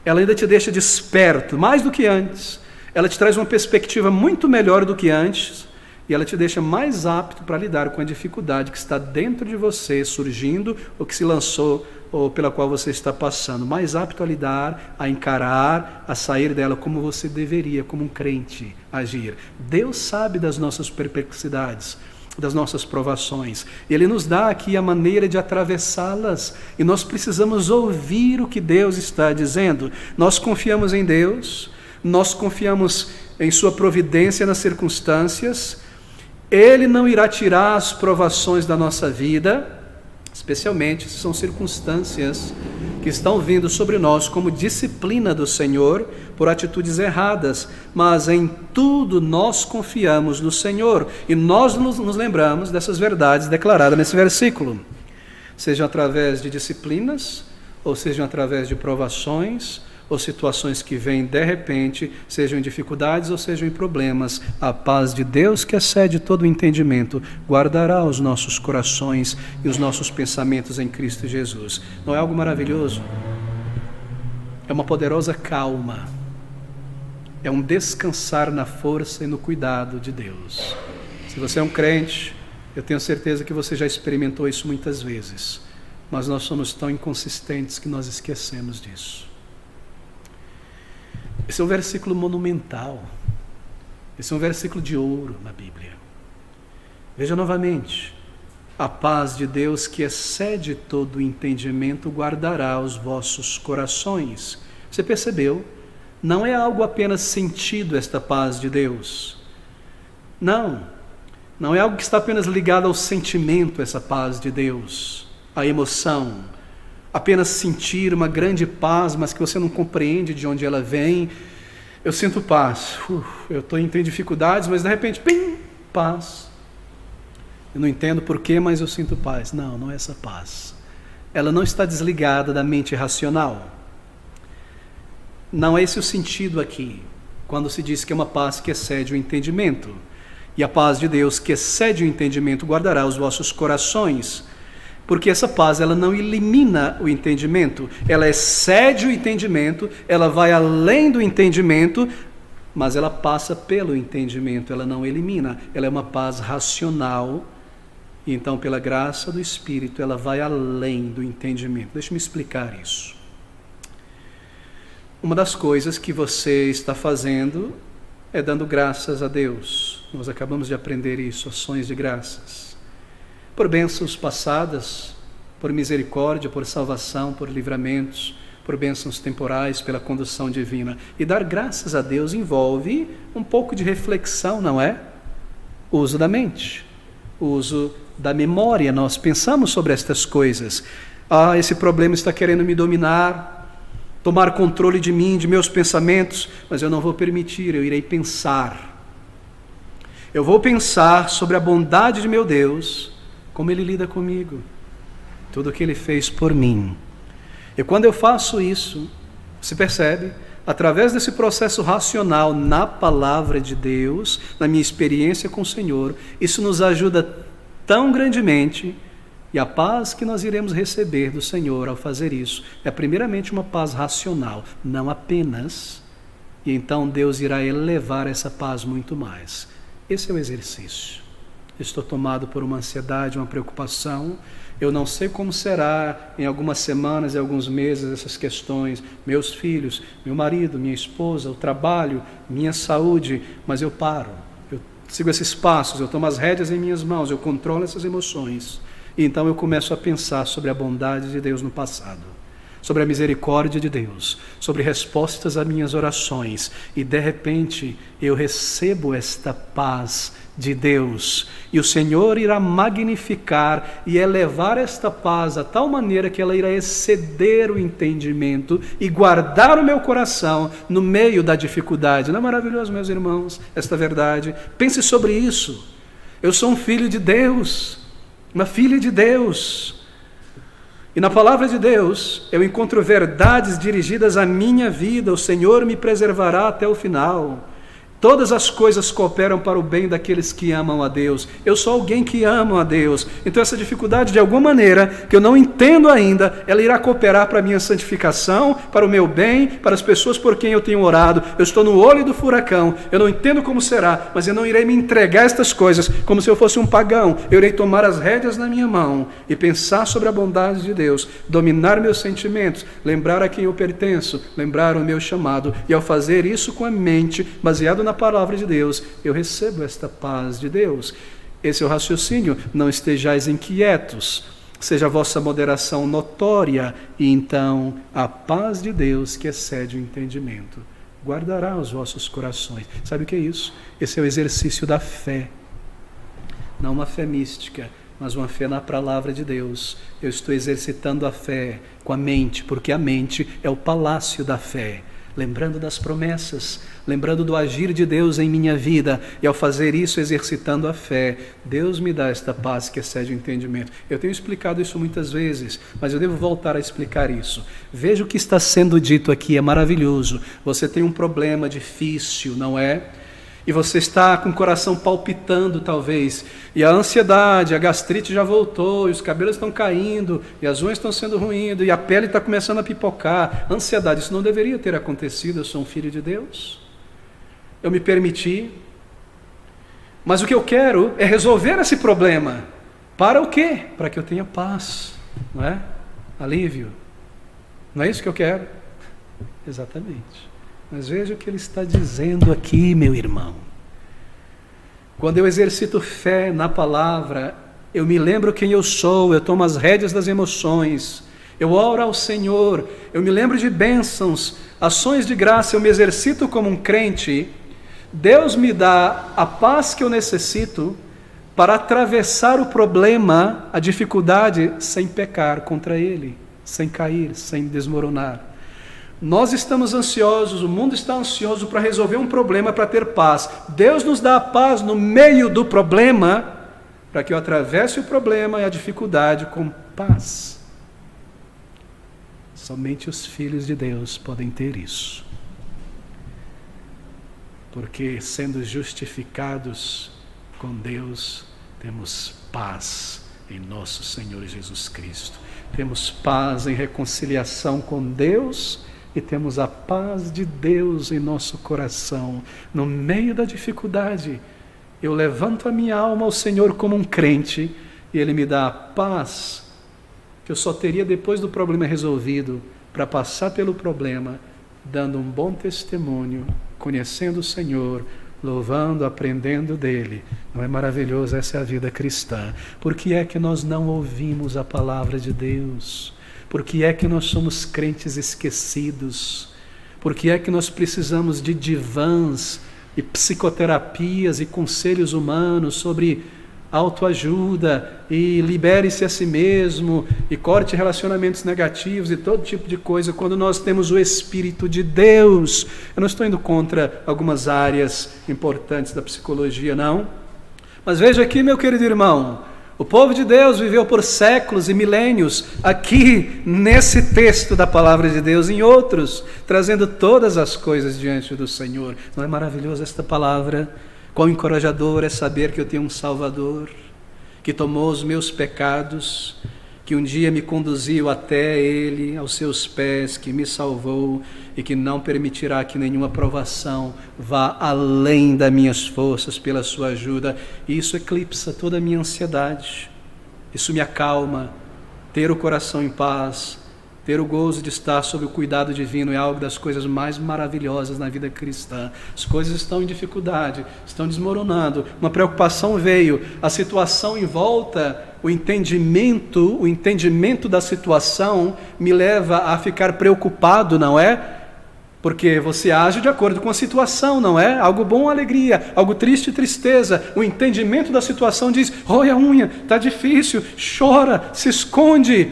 [SPEAKER 1] ela ainda te deixa desperto, mais do que antes. Ela te traz uma perspectiva muito melhor do que antes e ela te deixa mais apto para lidar com a dificuldade que está dentro de você, surgindo, ou que se lançou, ou pela qual você está passando. Mais apto a lidar, a encarar, a sair dela como você deveria, como um crente, agir. Deus sabe das nossas perplexidades, das nossas provações. Ele nos dá aqui a maneira de atravessá-las e nós precisamos ouvir o que Deus está dizendo. Nós confiamos em Deus, nós confiamos em sua providência nas circunstâncias. Ele não irá tirar as provações da nossa vida, especialmente se são circunstâncias que estão vindo sobre nós como disciplina do Senhor por atitudes erradas, mas em tudo nós confiamos no Senhor e nós nos lembramos dessas verdades declaradas nesse versículo, sejam através de disciplinas, ou sejam através de provações, ou situações que vêm de repente, sejam em dificuldades ou sejam em problemas, a paz de Deus, que excede todo o entendimento, guardará os nossos corações e os nossos pensamentos em Cristo Jesus. Não é algo maravilhoso? É uma poderosa calma, é um descansar na força e no cuidado de Deus. Se você é um crente, eu tenho certeza que você já experimentou isso muitas vezes, mas nós somos tão inconsistentes que nós esquecemos disso. Esse é um versículo monumental. Esse é um versículo de ouro na Bíblia. Veja novamente. A paz de Deus, que excede todo o entendimento, guardará os vossos corações. Você percebeu? Não é algo apenas sentido, esta paz de Deus. Não é algo que está apenas ligado ao sentimento, essa paz de Deus, à emoção. Apenas sentir uma grande paz, mas que você não compreende de onde ela vem. Eu sinto paz, eu tenho dificuldades, mas de repente, pim, paz. Eu não entendo porquê, mas eu sinto paz. Não é essa paz. Ela não está desligada da mente racional. Não é esse o sentido aqui, quando se diz que é uma paz que excede o entendimento. E a paz de Deus, que excede o entendimento, guardará os vossos corações. Porque essa paz, ela não elimina o entendimento, ela excede o entendimento, ela vai além do entendimento, mas ela passa pelo entendimento, ela não elimina, ela é uma paz racional, e então pela graça do Espírito, ela vai além do entendimento. Deixa-me explicar isso. Uma das coisas que você está fazendo é dando graças a Deus. Nós acabamos de aprender isso, ações de graças. Por bênçãos passadas, por misericórdia, por salvação, por livramentos, por bênçãos temporais, pela condução divina. E dar graças a Deus envolve um pouco de reflexão, não é? O uso da mente, o uso da memória. Nós pensamos sobre estas coisas. Esse problema está querendo me dominar, tomar controle de mim, de meus pensamentos, mas eu não vou permitir, eu irei pensar. Eu vou pensar sobre a bondade de meu Deus, como Ele lida comigo, tudo o que Ele fez por mim. E quando eu faço isso, se percebe, através desse processo racional na palavra de Deus, na minha experiência com o Senhor, isso nos ajuda tão grandemente, e a paz que nós iremos receber do Senhor ao fazer isso, é primeiramente uma paz racional, não apenas, e então Deus irá elevar essa paz muito mais. Esse é o exercício. Estou tomado por uma ansiedade, uma preocupação. Eu não sei como será em algumas semanas e alguns meses essas questões. Meus filhos, meu marido, minha esposa, o trabalho, minha saúde. Mas eu paro, eu sigo esses passos, eu tomo as rédeas em minhas mãos, eu controlo essas emoções. E então eu começo a pensar sobre a bondade de Deus no passado, sobre a misericórdia de Deus, sobre respostas às minhas orações. E de repente eu recebo esta paz de Deus, e o Senhor irá magnificar e elevar esta paz a tal maneira que ela irá exceder o entendimento e guardar o meu coração no meio da dificuldade. Não é maravilhoso, meus irmãos, esta verdade? Pense sobre isso. Eu sou um filho de Deus, uma filha de Deus, e na palavra de Deus eu encontro verdades dirigidas à minha vida. O Senhor me preservará até o final. Todas as coisas cooperam para o bem daqueles que amam a Deus. Eu sou alguém que ama a Deus. Então essa dificuldade, de alguma maneira, que eu não entendo ainda, ela irá cooperar para a minha santificação, para o meu bem, para as pessoas por quem eu tenho orado. Eu estou no olho do furacão, eu não entendo como será, mas eu não irei me entregar a estas coisas como se eu fosse um pagão. Eu irei tomar as rédeas na minha mão e pensar sobre a bondade de Deus, dominar meus sentimentos, lembrar a quem eu pertenço, lembrar o meu chamado. E ao fazer isso com a mente, baseado na palavra de Deus, eu recebo esta paz de Deus. Esse é o raciocínio. Não estejais inquietos, seja a vossa moderação notória, e então a paz de Deus, que excede o entendimento, guardará os vossos corações. Sabe o que é isso? Esse é o exercício da fé. Não uma fé mística, mas uma fé na palavra de Deus. Eu estou exercitando a fé com a mente, porque a mente é o palácio da fé. Lembrando das promessas, lembrando do agir de Deus em minha vida, e ao fazer isso, exercitando a fé, Deus me dá esta paz que excede o entendimento. Eu tenho explicado isso muitas vezes, mas eu devo voltar a explicar isso. Veja o que está sendo dito aqui, é maravilhoso. Você tem um problema difícil, não é? E você está com o coração palpitando talvez, e a ansiedade, a gastrite já voltou, e os cabelos estão caindo, e as unhas estão sendo ruindo, e a pele está começando a pipocar. Ansiedade, isso não deveria ter acontecido, eu sou um filho de Deus. Eu me permiti, mas o que eu quero é resolver esse problema. Para o quê? Para que eu tenha paz, não é? Alívio. Não é isso que eu quero? Exatamente. Mas veja o que ele está dizendo aqui, meu irmão. Quando eu exercito fé na palavra, eu me lembro quem eu sou, eu tomo as rédeas das emoções, eu oro ao Senhor, eu me lembro de bênçãos, ações de graça, eu me exercito como um crente. Deus me dá a paz que eu necessito para atravessar o problema, a dificuldade, sem pecar contra Ele, sem cair, sem desmoronar. Nós estamos ansiosos, o mundo está ansioso para resolver um problema, para ter paz. Deus nos dá a paz no meio do problema, para que eu atravesse o problema e a dificuldade com paz. Somente os filhos de Deus podem ter isso. Porque sendo justificados com Deus, temos paz em nosso Senhor Jesus Cristo. Temos paz em reconciliação com Deus, e temos a paz de Deus em nosso coração. No meio da dificuldade, eu levanto a minha alma ao Senhor como um crente, e Ele me dá a paz que eu só teria depois do problema resolvido, para passar pelo problema, dando um bom testemunho, conhecendo o Senhor, louvando, aprendendo dEle. Não é maravilhoso? Essa é a vida cristã. Por que é que nós não ouvimos a palavra de Deus? Por que é que nós somos crentes esquecidos? Por que é que nós precisamos de divãs e psicoterapias e conselhos humanos sobre autoajuda e libere-se a si mesmo e corte relacionamentos negativos e todo tipo de coisa, quando nós temos o Espírito de Deus? Eu não estou indo contra algumas áreas importantes da psicologia, não. Mas veja aqui, meu querido irmão, o povo de Deus viveu por séculos e milênios aqui nesse texto da palavra de Deus, em outros, trazendo todas as coisas diante do Senhor. Não é maravilhosa esta palavra? Quão encorajador é saber que eu tenho um Salvador, que tomou os meus pecados, que um dia me conduziu até Ele, aos seus pés, que me salvou e que não permitirá que nenhuma provação vá além das minhas forças pela sua ajuda. E isso eclipsa toda a minha ansiedade, isso me acalma. Ter o coração em paz, ter o gozo de estar sob o cuidado divino é algo das coisas mais maravilhosas na vida cristã. As coisas estão em dificuldade, estão desmoronando, uma preocupação veio, a situação em volta, o entendimento da situação me leva a ficar preocupado, não é? Porque você age de acordo com a situação, não é? Algo bom, alegria, algo triste, tristeza. O entendimento da situação diz: rói a unha, está difícil, chora, se esconde.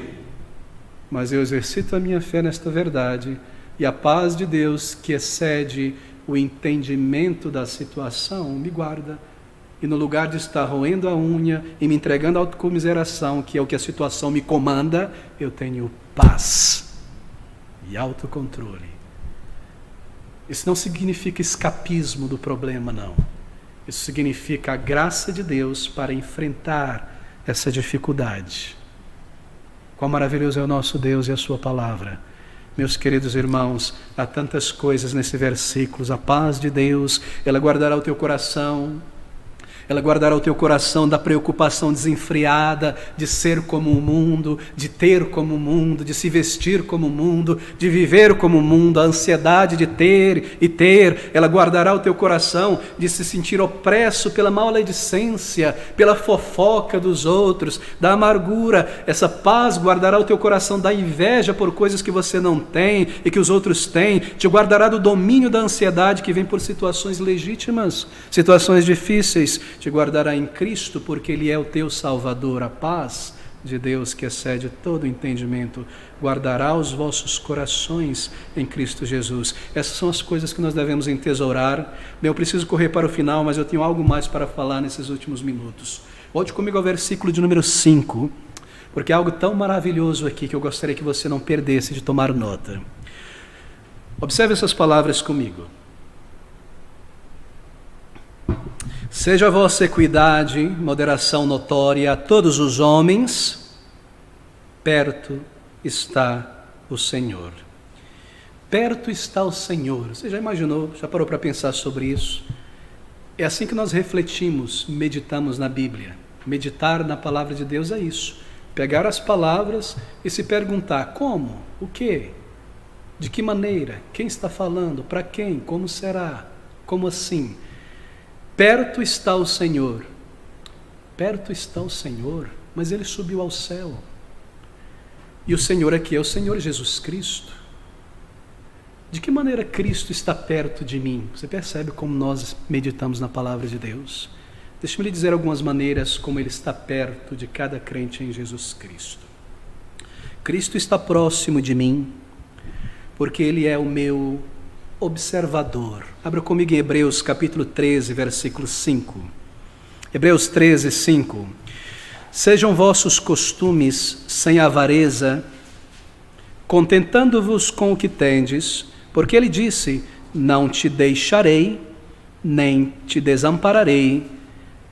[SPEAKER 1] Mas eu exercito a minha fé nesta verdade, e a paz de Deus, que excede o entendimento da situação, me guarda. E no lugar de estar roendo a unha e me entregando à autocomiseração, que é o que a situação me comanda, eu tenho paz e autocontrole. Isso não significa escapismo do problema, não. Isso significa a graça de Deus para enfrentar essa dificuldade. Quão maravilhoso é o nosso Deus e a sua palavra. Meus queridos irmãos, há tantas coisas nesse versículo. A paz de Deus, ela guardará o teu coração. Ela guardará o teu coração da preocupação desenfreada de ser como o mundo, de ter como o mundo, de se vestir como o mundo, de viver como o mundo, a ansiedade de ter e ter. Ela guardará o teu coração de se sentir opresso pela maledicência, pela fofoca dos outros, da amargura. Essa paz guardará o teu coração da inveja por coisas que você não tem e que os outros têm. Te guardará do domínio da ansiedade que vem por situações legítimas, situações difíceis. te guardará em Cristo, porque Ele é o teu Salvador. A paz de Deus, que excede todo entendimento, guardará os vossos corações em Cristo Jesus. Essas são as coisas que nós devemos entesourar. Bem, eu preciso correr para o final, mas eu tenho algo mais para falar nesses últimos minutos. Volte comigo ao versículo de número 5, porque há algo tão maravilhoso aqui que eu gostaria que você não perdesse de tomar nota. Observe essas palavras comigo. Seja a vossa equidade, moderação notória a todos os homens, perto está o Senhor. Perto está o Senhor. Você já imaginou, já parou para pensar sobre isso? É assim que nós refletimos, meditamos na Bíblia. Meditar na palavra de Deus é isso. Pegar as palavras e se perguntar como, o quê, de que maneira, quem está falando, para quem, como será, como assim? Perto está o Senhor. Perto está o Senhor, mas Ele subiu ao céu. E o Senhor aqui é o Senhor Jesus Cristo. De que maneira Cristo está perto de mim? Você percebe como nós meditamos na palavra de Deus? Deixe-me lhe dizer algumas maneiras como Ele está perto de cada crente em Jesus Cristo. Cristo está próximo de mim, porque Ele é o meu observador. Abra comigo em Hebreus capítulo 13, versículo 5. Hebreus 13, 5. Sejam vossos costumes sem avareza, contentando-vos com o que tendes, porque Ele disse, não te deixarei, nem te desampararei,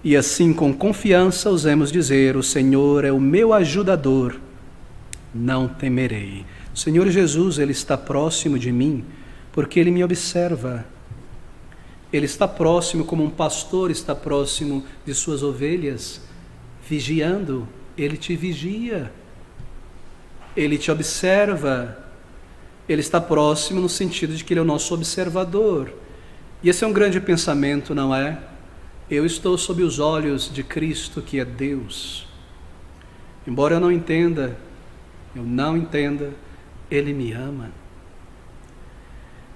[SPEAKER 1] e assim com confiança ousemos dizer, o Senhor é o meu ajudador, não temerei. O Senhor Jesus, Ele está próximo de mim, porque Ele me observa. Ele está próximo como um pastor está próximo de suas ovelhas, vigiando. Ele te vigia. Ele te observa. Ele está próximo no sentido de que Ele é o nosso observador. E esse é um grande pensamento, não é? Eu estou sob os olhos de Cristo, que é Deus. Embora eu não entenda, Ele me ama.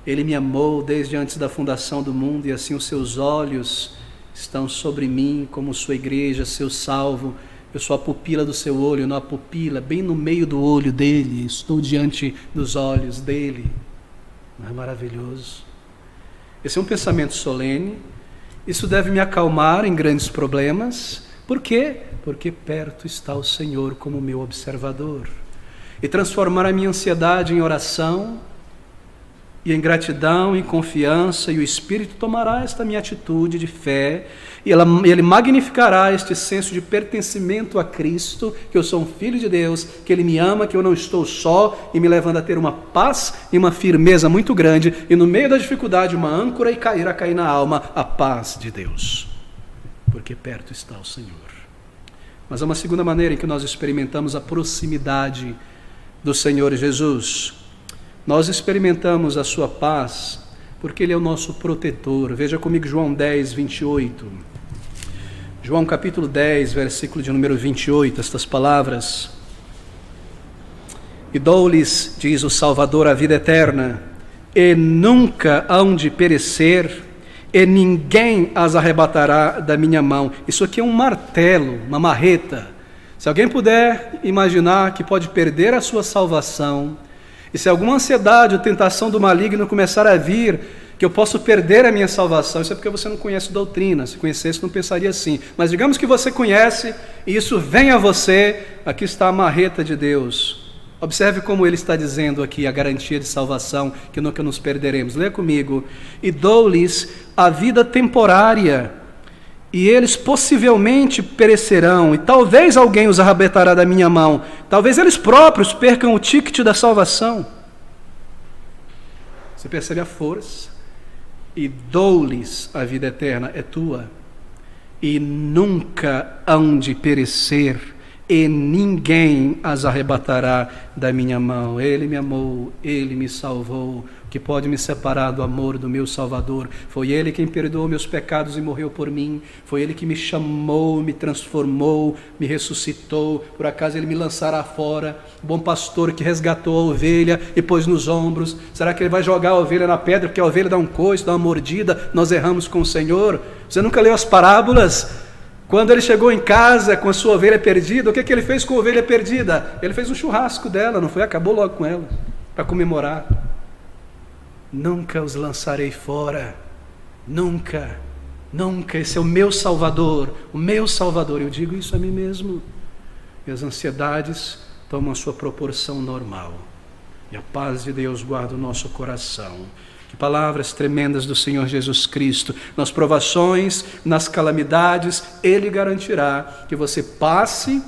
[SPEAKER 1] Ele me amou desde antes da fundação do mundo, e assim os seus olhos estão sobre mim, como sua igreja, seu salvo. Eu sou a pupila do seu olho, não a pupila, bem no meio do olho dele, estou diante dos olhos dele. Não é maravilhoso? Esse é um pensamento solene. Isso deve me acalmar em grandes problemas. Por quê? Porque perto está o Senhor como meu observador. E transformar a minha ansiedade em oração, e em gratidão, em confiança, e o Espírito tomará esta minha atitude de fé, e Ele magnificará este senso de pertencimento a Cristo, que eu sou um filho de Deus, que Ele me ama, que eu não estou só, e me levando a ter uma paz e uma firmeza muito grande, e no meio da dificuldade uma âncora e irá cair na alma a paz de Deus, porque perto está o Senhor. Mas há uma segunda maneira em que nós experimentamos a proximidade do Senhor Jesus. Nós experimentamos a sua paz porque Ele é o nosso protetor. Veja comigo João 10, 28. João capítulo 10, versículo de número 28, estas palavras. E dou-lhes, diz o Salvador, a vida eterna, e nunca hão de perecer, e ninguém as arrebatará da minha mão. Isso aqui é um martelo, uma marreta. Se alguém puder imaginar que pode perder a sua salvação, e se alguma ansiedade ou tentação do maligno começar a vir, que eu posso perder a minha salvação, isso é porque você não conhece doutrina. Se conhecesse, não pensaria assim. Mas digamos que você conhece, e isso vem a você, aqui está a marreta de Deus. Observe como Ele está dizendo aqui a garantia de salvação, que nunca nos perderemos. Leia comigo. E dou-lhes a vida temporária, e eles possivelmente perecerão, e talvez alguém os arrebatará da minha mão. Talvez eles próprios percam o ticket da salvação. Você percebe a força? E dou-lhes a vida eterna, é tua, e nunca hão de perecer, e ninguém as arrebatará da minha mão. Ele me amou, Ele me salvou. O que que pode me separar do amor do meu Salvador? Foi Ele quem perdoou meus pecados e morreu por mim. Foi Ele que me chamou, me transformou, me ressuscitou. Por acaso Ele me lançará fora? O bom pastor que resgatou a ovelha e pôs nos ombros. Será que Ele vai jogar a ovelha na pedra porque a ovelha dá um coice, dá uma mordida? Nós erramos com o Senhor. Você nunca leu as parábolas? Quando Ele chegou em casa com a sua ovelha perdida, o que Ele fez com a ovelha perdida? Ele fez um churrasco dela, não foi? Acabou logo com ela, para comemorar. Nunca os lançarei fora, nunca, nunca. Esse é o meu Salvador, eu digo isso a mim mesmo. E as ansiedades tomam a sua proporção normal, e a paz de Deus guarda o nosso coração. Que palavras tremendas do Senhor Jesus Cristo. Nas provações, nas calamidades, Ele garantirá que você passe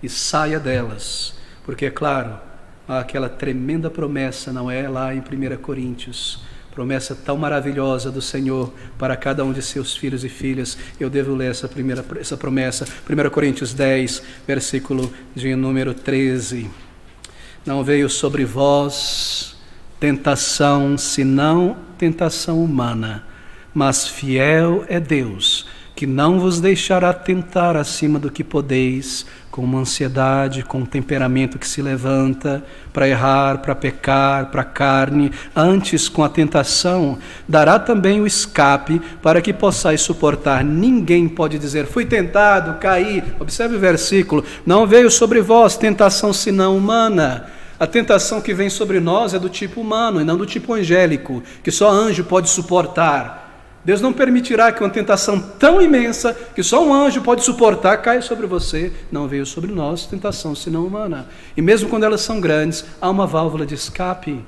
[SPEAKER 1] e saia delas, porque é claro, aquela tremenda promessa, não é? Lá em 1 Coríntios, promessa tão maravilhosa do Senhor para cada um de seus filhos e filhas. Eu devo ler essa promessa, 1 Coríntios 10, versículo de número 13. Não veio sobre vós tentação, senão tentação humana, mas fiel é Deus, que não vos deixará tentar acima do que podeis, com uma ansiedade, com um temperamento que se levanta para errar, para pecar, para a carne. Antes, com a tentação, dará também o escape para que possais suportar. Ninguém pode dizer, fui tentado, caí. Observe o versículo, não veio sobre vós tentação senão humana. A tentação que vem sobre nós é do tipo humano e não do tipo angélico, que só anjo pode suportar. Deus não permitirá que uma tentação tão imensa, que só um anjo pode suportar, caia sobre você. Não veio sobre nós tentação senão humana. E mesmo quando elas são grandes, há uma válvula de escape.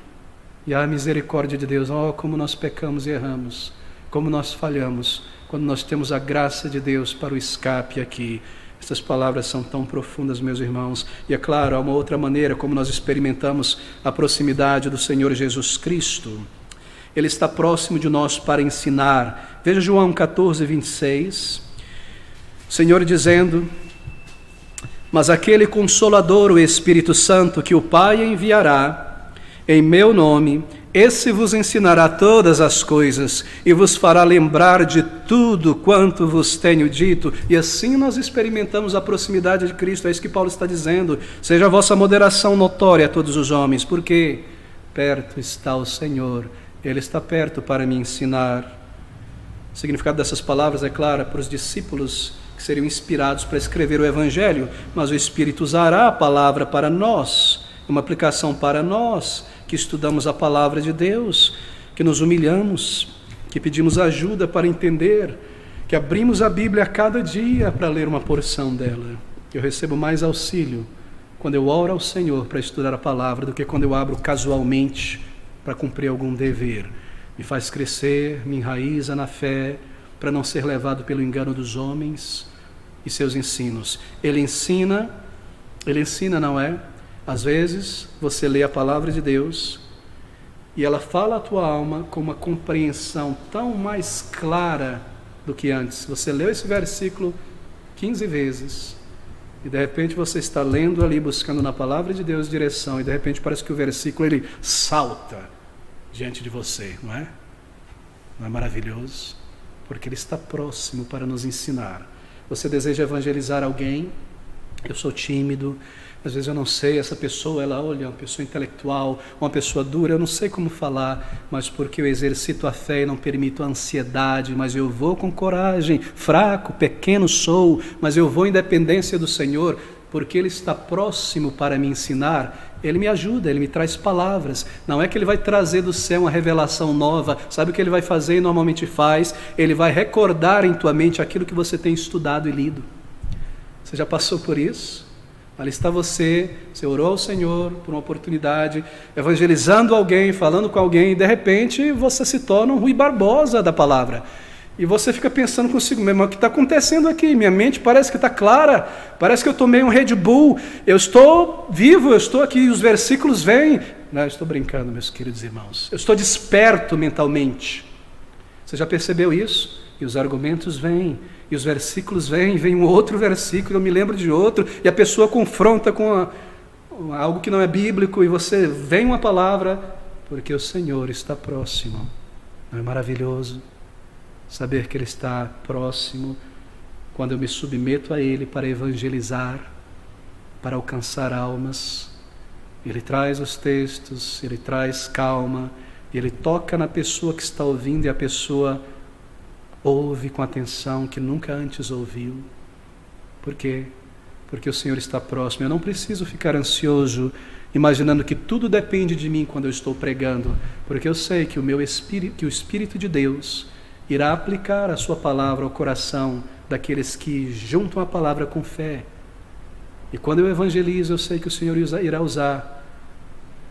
[SPEAKER 1] E há a misericórdia de Deus. Oh, como nós pecamos e erramos, como nós falhamos, quando nós temos a graça de Deus para o escape aqui. Essas palavras são tão profundas, meus irmãos. E é claro, há uma outra maneira como nós experimentamos a proximidade do Senhor Jesus Cristo. Ele está próximo de nós para ensinar. Veja João 14, 26. O Senhor dizendo, mas aquele Consolador, o Espírito Santo, que o Pai enviará em meu nome, esse vos ensinará todas as coisas e vos fará lembrar de tudo quanto vos tenho dito. E assim nós experimentamos a proximidade de Cristo. É isso que Paulo está dizendo. Seja a vossa moderação notória a todos os homens, porque perto está o Senhor. Ele está perto para me ensinar. O significado dessas palavras é claro para os discípulos que seriam inspirados para escrever o Evangelho, mas o Espírito usará a palavra para nós, uma aplicação para nós, que estudamos a palavra de Deus, que nos humilhamos, que pedimos ajuda para entender, que abrimos a Bíblia a cada dia para ler uma porção dela. Eu recebo mais auxílio quando eu oro ao Senhor para estudar a palavra do que quando eu abro casualmente para cumprir algum dever. Me faz crescer, me enraiza na fé, para não ser levado pelo engano dos homens e seus ensinos. Ele ensina, não é? Às vezes, você lê a palavra de Deus e ela fala a tua alma com uma compreensão tão mais clara do que antes. Você leu esse versículo 15 vezes e de repente você está lendo ali, buscando na palavra de Deus direção, e de repente parece que o versículo ele salta diante de você, não é? Não é maravilhoso? Porque ele está próximo para nos ensinar. Você deseja evangelizar alguém? Eu sou tímido, às vezes eu não sei, essa pessoa, ela olha, uma pessoa intelectual, uma pessoa dura, eu não sei como falar, mas porque eu exercito a fé e não permito a ansiedade, mas eu vou com coragem, fraco, pequeno sou, mas eu vou em dependência do Senhor, porque Ele está próximo para me ensinar. Ele me ajuda, Ele me traz palavras. Não é que Ele vai trazer do céu uma revelação nova. Sabe o que Ele vai fazer e normalmente faz? Ele vai recordar em tua mente aquilo que você tem estudado e lido. Você já passou por isso? Ali está você orou ao Senhor por uma oportunidade, evangelizando alguém, falando com alguém, e de repente você se torna um Rui Barbosa da palavra. E você fica pensando consigo mesmo, o que está acontecendo aqui? Minha mente parece que está clara, parece que eu tomei um Red Bull, eu estou vivo, eu estou aqui, os versículos vêm. Não, eu estou brincando, meus queridos irmãos. Eu estou desperto mentalmente. Você já percebeu isso? E os argumentos vêm, e os versículos vêm, vem um outro versículo, eu me lembro de outro, e a pessoa confronta com algo que não é bíblico, e você vem uma palavra, Porque o Senhor está próximo. Não é maravilhoso saber que Ele está próximo quando eu me submeto a Ele para evangelizar, para alcançar almas? Ele traz os textos, Ele traz calma, Ele toca na pessoa que está ouvindo e a pessoa ouve com atenção que nunca antes ouviu. Por quê? Porque o Senhor está próximo. Eu não preciso ficar ansioso, imaginando que tudo depende de mim quando eu estou pregando, porque eu sei que o Espírito de Deus irá aplicar a sua palavra ao coração daqueles que juntam a palavra com fé. E quando eu evangelizo, eu sei que o Senhor irá usar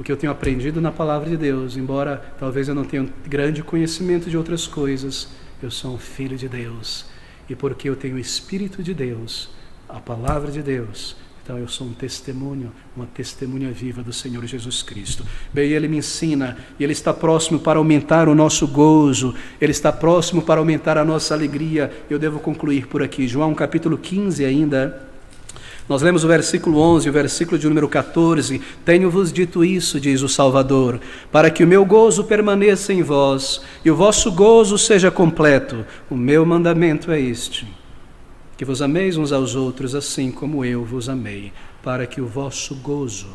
[SPEAKER 1] o que eu tenho aprendido na palavra de Deus. Embora talvez eu não tenha grande conhecimento de outras coisas, eu sou um filho de Deus. E porque eu tenho o Espírito de Deus, a palavra de Deus, então eu sou um testemunho, uma testemunha viva do Senhor Jesus Cristo. Bem, Ele me ensina, e Ele está próximo para aumentar o nosso gozo, Ele está próximo para aumentar a nossa alegria. Eu devo concluir por aqui. João capítulo 15 ainda, nós lemos o versículo 11, o versículo de número 14. Tenho-vos dito isso, diz o Salvador, para que o meu gozo permaneça em vós, e o vosso gozo seja completo. O meu mandamento é este: que vos ameis uns aos outros, assim como eu vos amei, para que o vosso gozo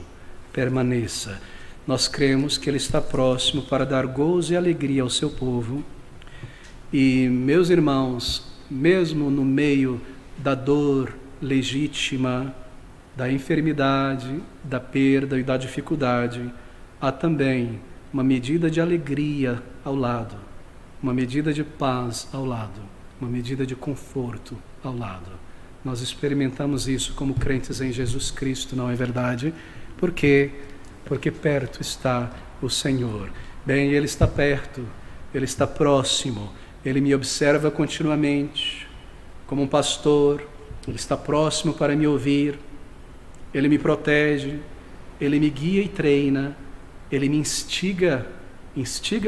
[SPEAKER 1] permaneça. Nós cremos que Ele está próximo para dar gozo e alegria ao seu povo. E, meus irmãos, mesmo no meio da dor legítima, da enfermidade, da perda e da dificuldade, há também uma medida de alegria ao lado, uma medida de paz ao lado, uma medida de conforto ao lado. Nós experimentamos isso como crentes em Jesus Cristo, não é verdade? Por quê? Porque perto está o Senhor. Bem, Ele está perto, Ele está próximo, Ele me observa continuamente como um pastor. Ele está próximo para me ouvir, Ele me protege, Ele me guia e treina, Ele me instiga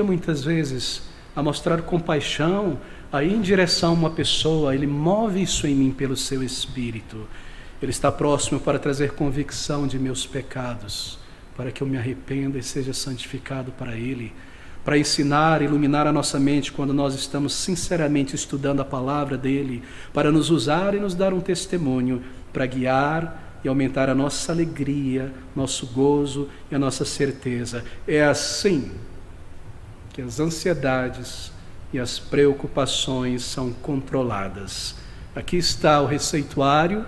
[SPEAKER 1] muitas vezes a mostrar compaixão, a ir em direção a uma pessoa. Ele move isso em mim pelo seu Espírito. Ele está próximo para trazer convicção de meus pecados, para que eu me arrependa e seja santificado para Ele, para ensinar, iluminar a nossa mente quando nós estamos sinceramente estudando a palavra dEle, para nos usar e nos dar um testemunho, para guiar e aumentar a nossa alegria, nosso gozo e a nossa certeza. É assim que as ansiedades e as preocupações são controladas. Aqui está o receituário,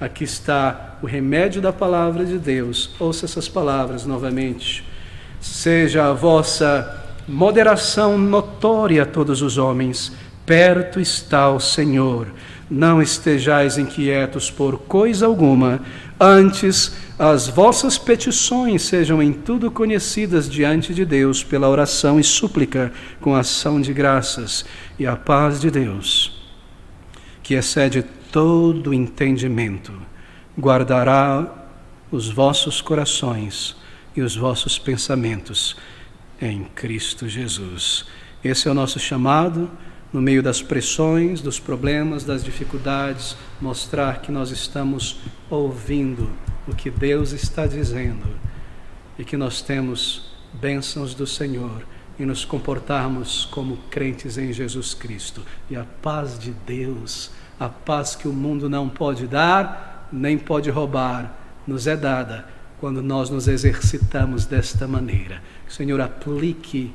[SPEAKER 1] aqui está o remédio da palavra de Deus. Ouça essas palavras novamente. Seja a vossa moderação notória a todos os homens, perto está o Senhor. Não estejais inquietos por coisa alguma, antes as vossas petições sejam em tudo conhecidas diante de Deus pela oração e súplica com ação de graças, e a paz de Deus, que excede todo entendimento, guardará os vossos corações e os vossos pensamentos em Cristo Jesus. Esse é o nosso chamado, no meio das pressões, dos problemas, das dificuldades, mostrar que nós estamos ouvindo o que Deus está dizendo e que nós temos bênçãos do Senhor e nos comportarmos como crentes em Jesus Cristo. E a paz de Deus, a paz que o mundo não pode dar, nem pode roubar, nos é dada quando nós nos exercitamos desta maneira. Que o Senhor aplique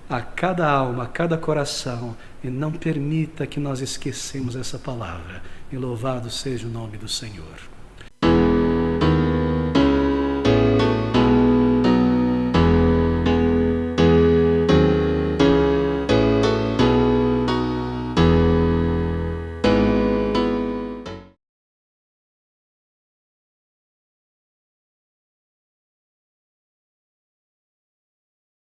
[SPEAKER 1] a cada alma, a cada coração, e não permita que nós esquecemos essa palavra. E louvado seja o nome do Senhor.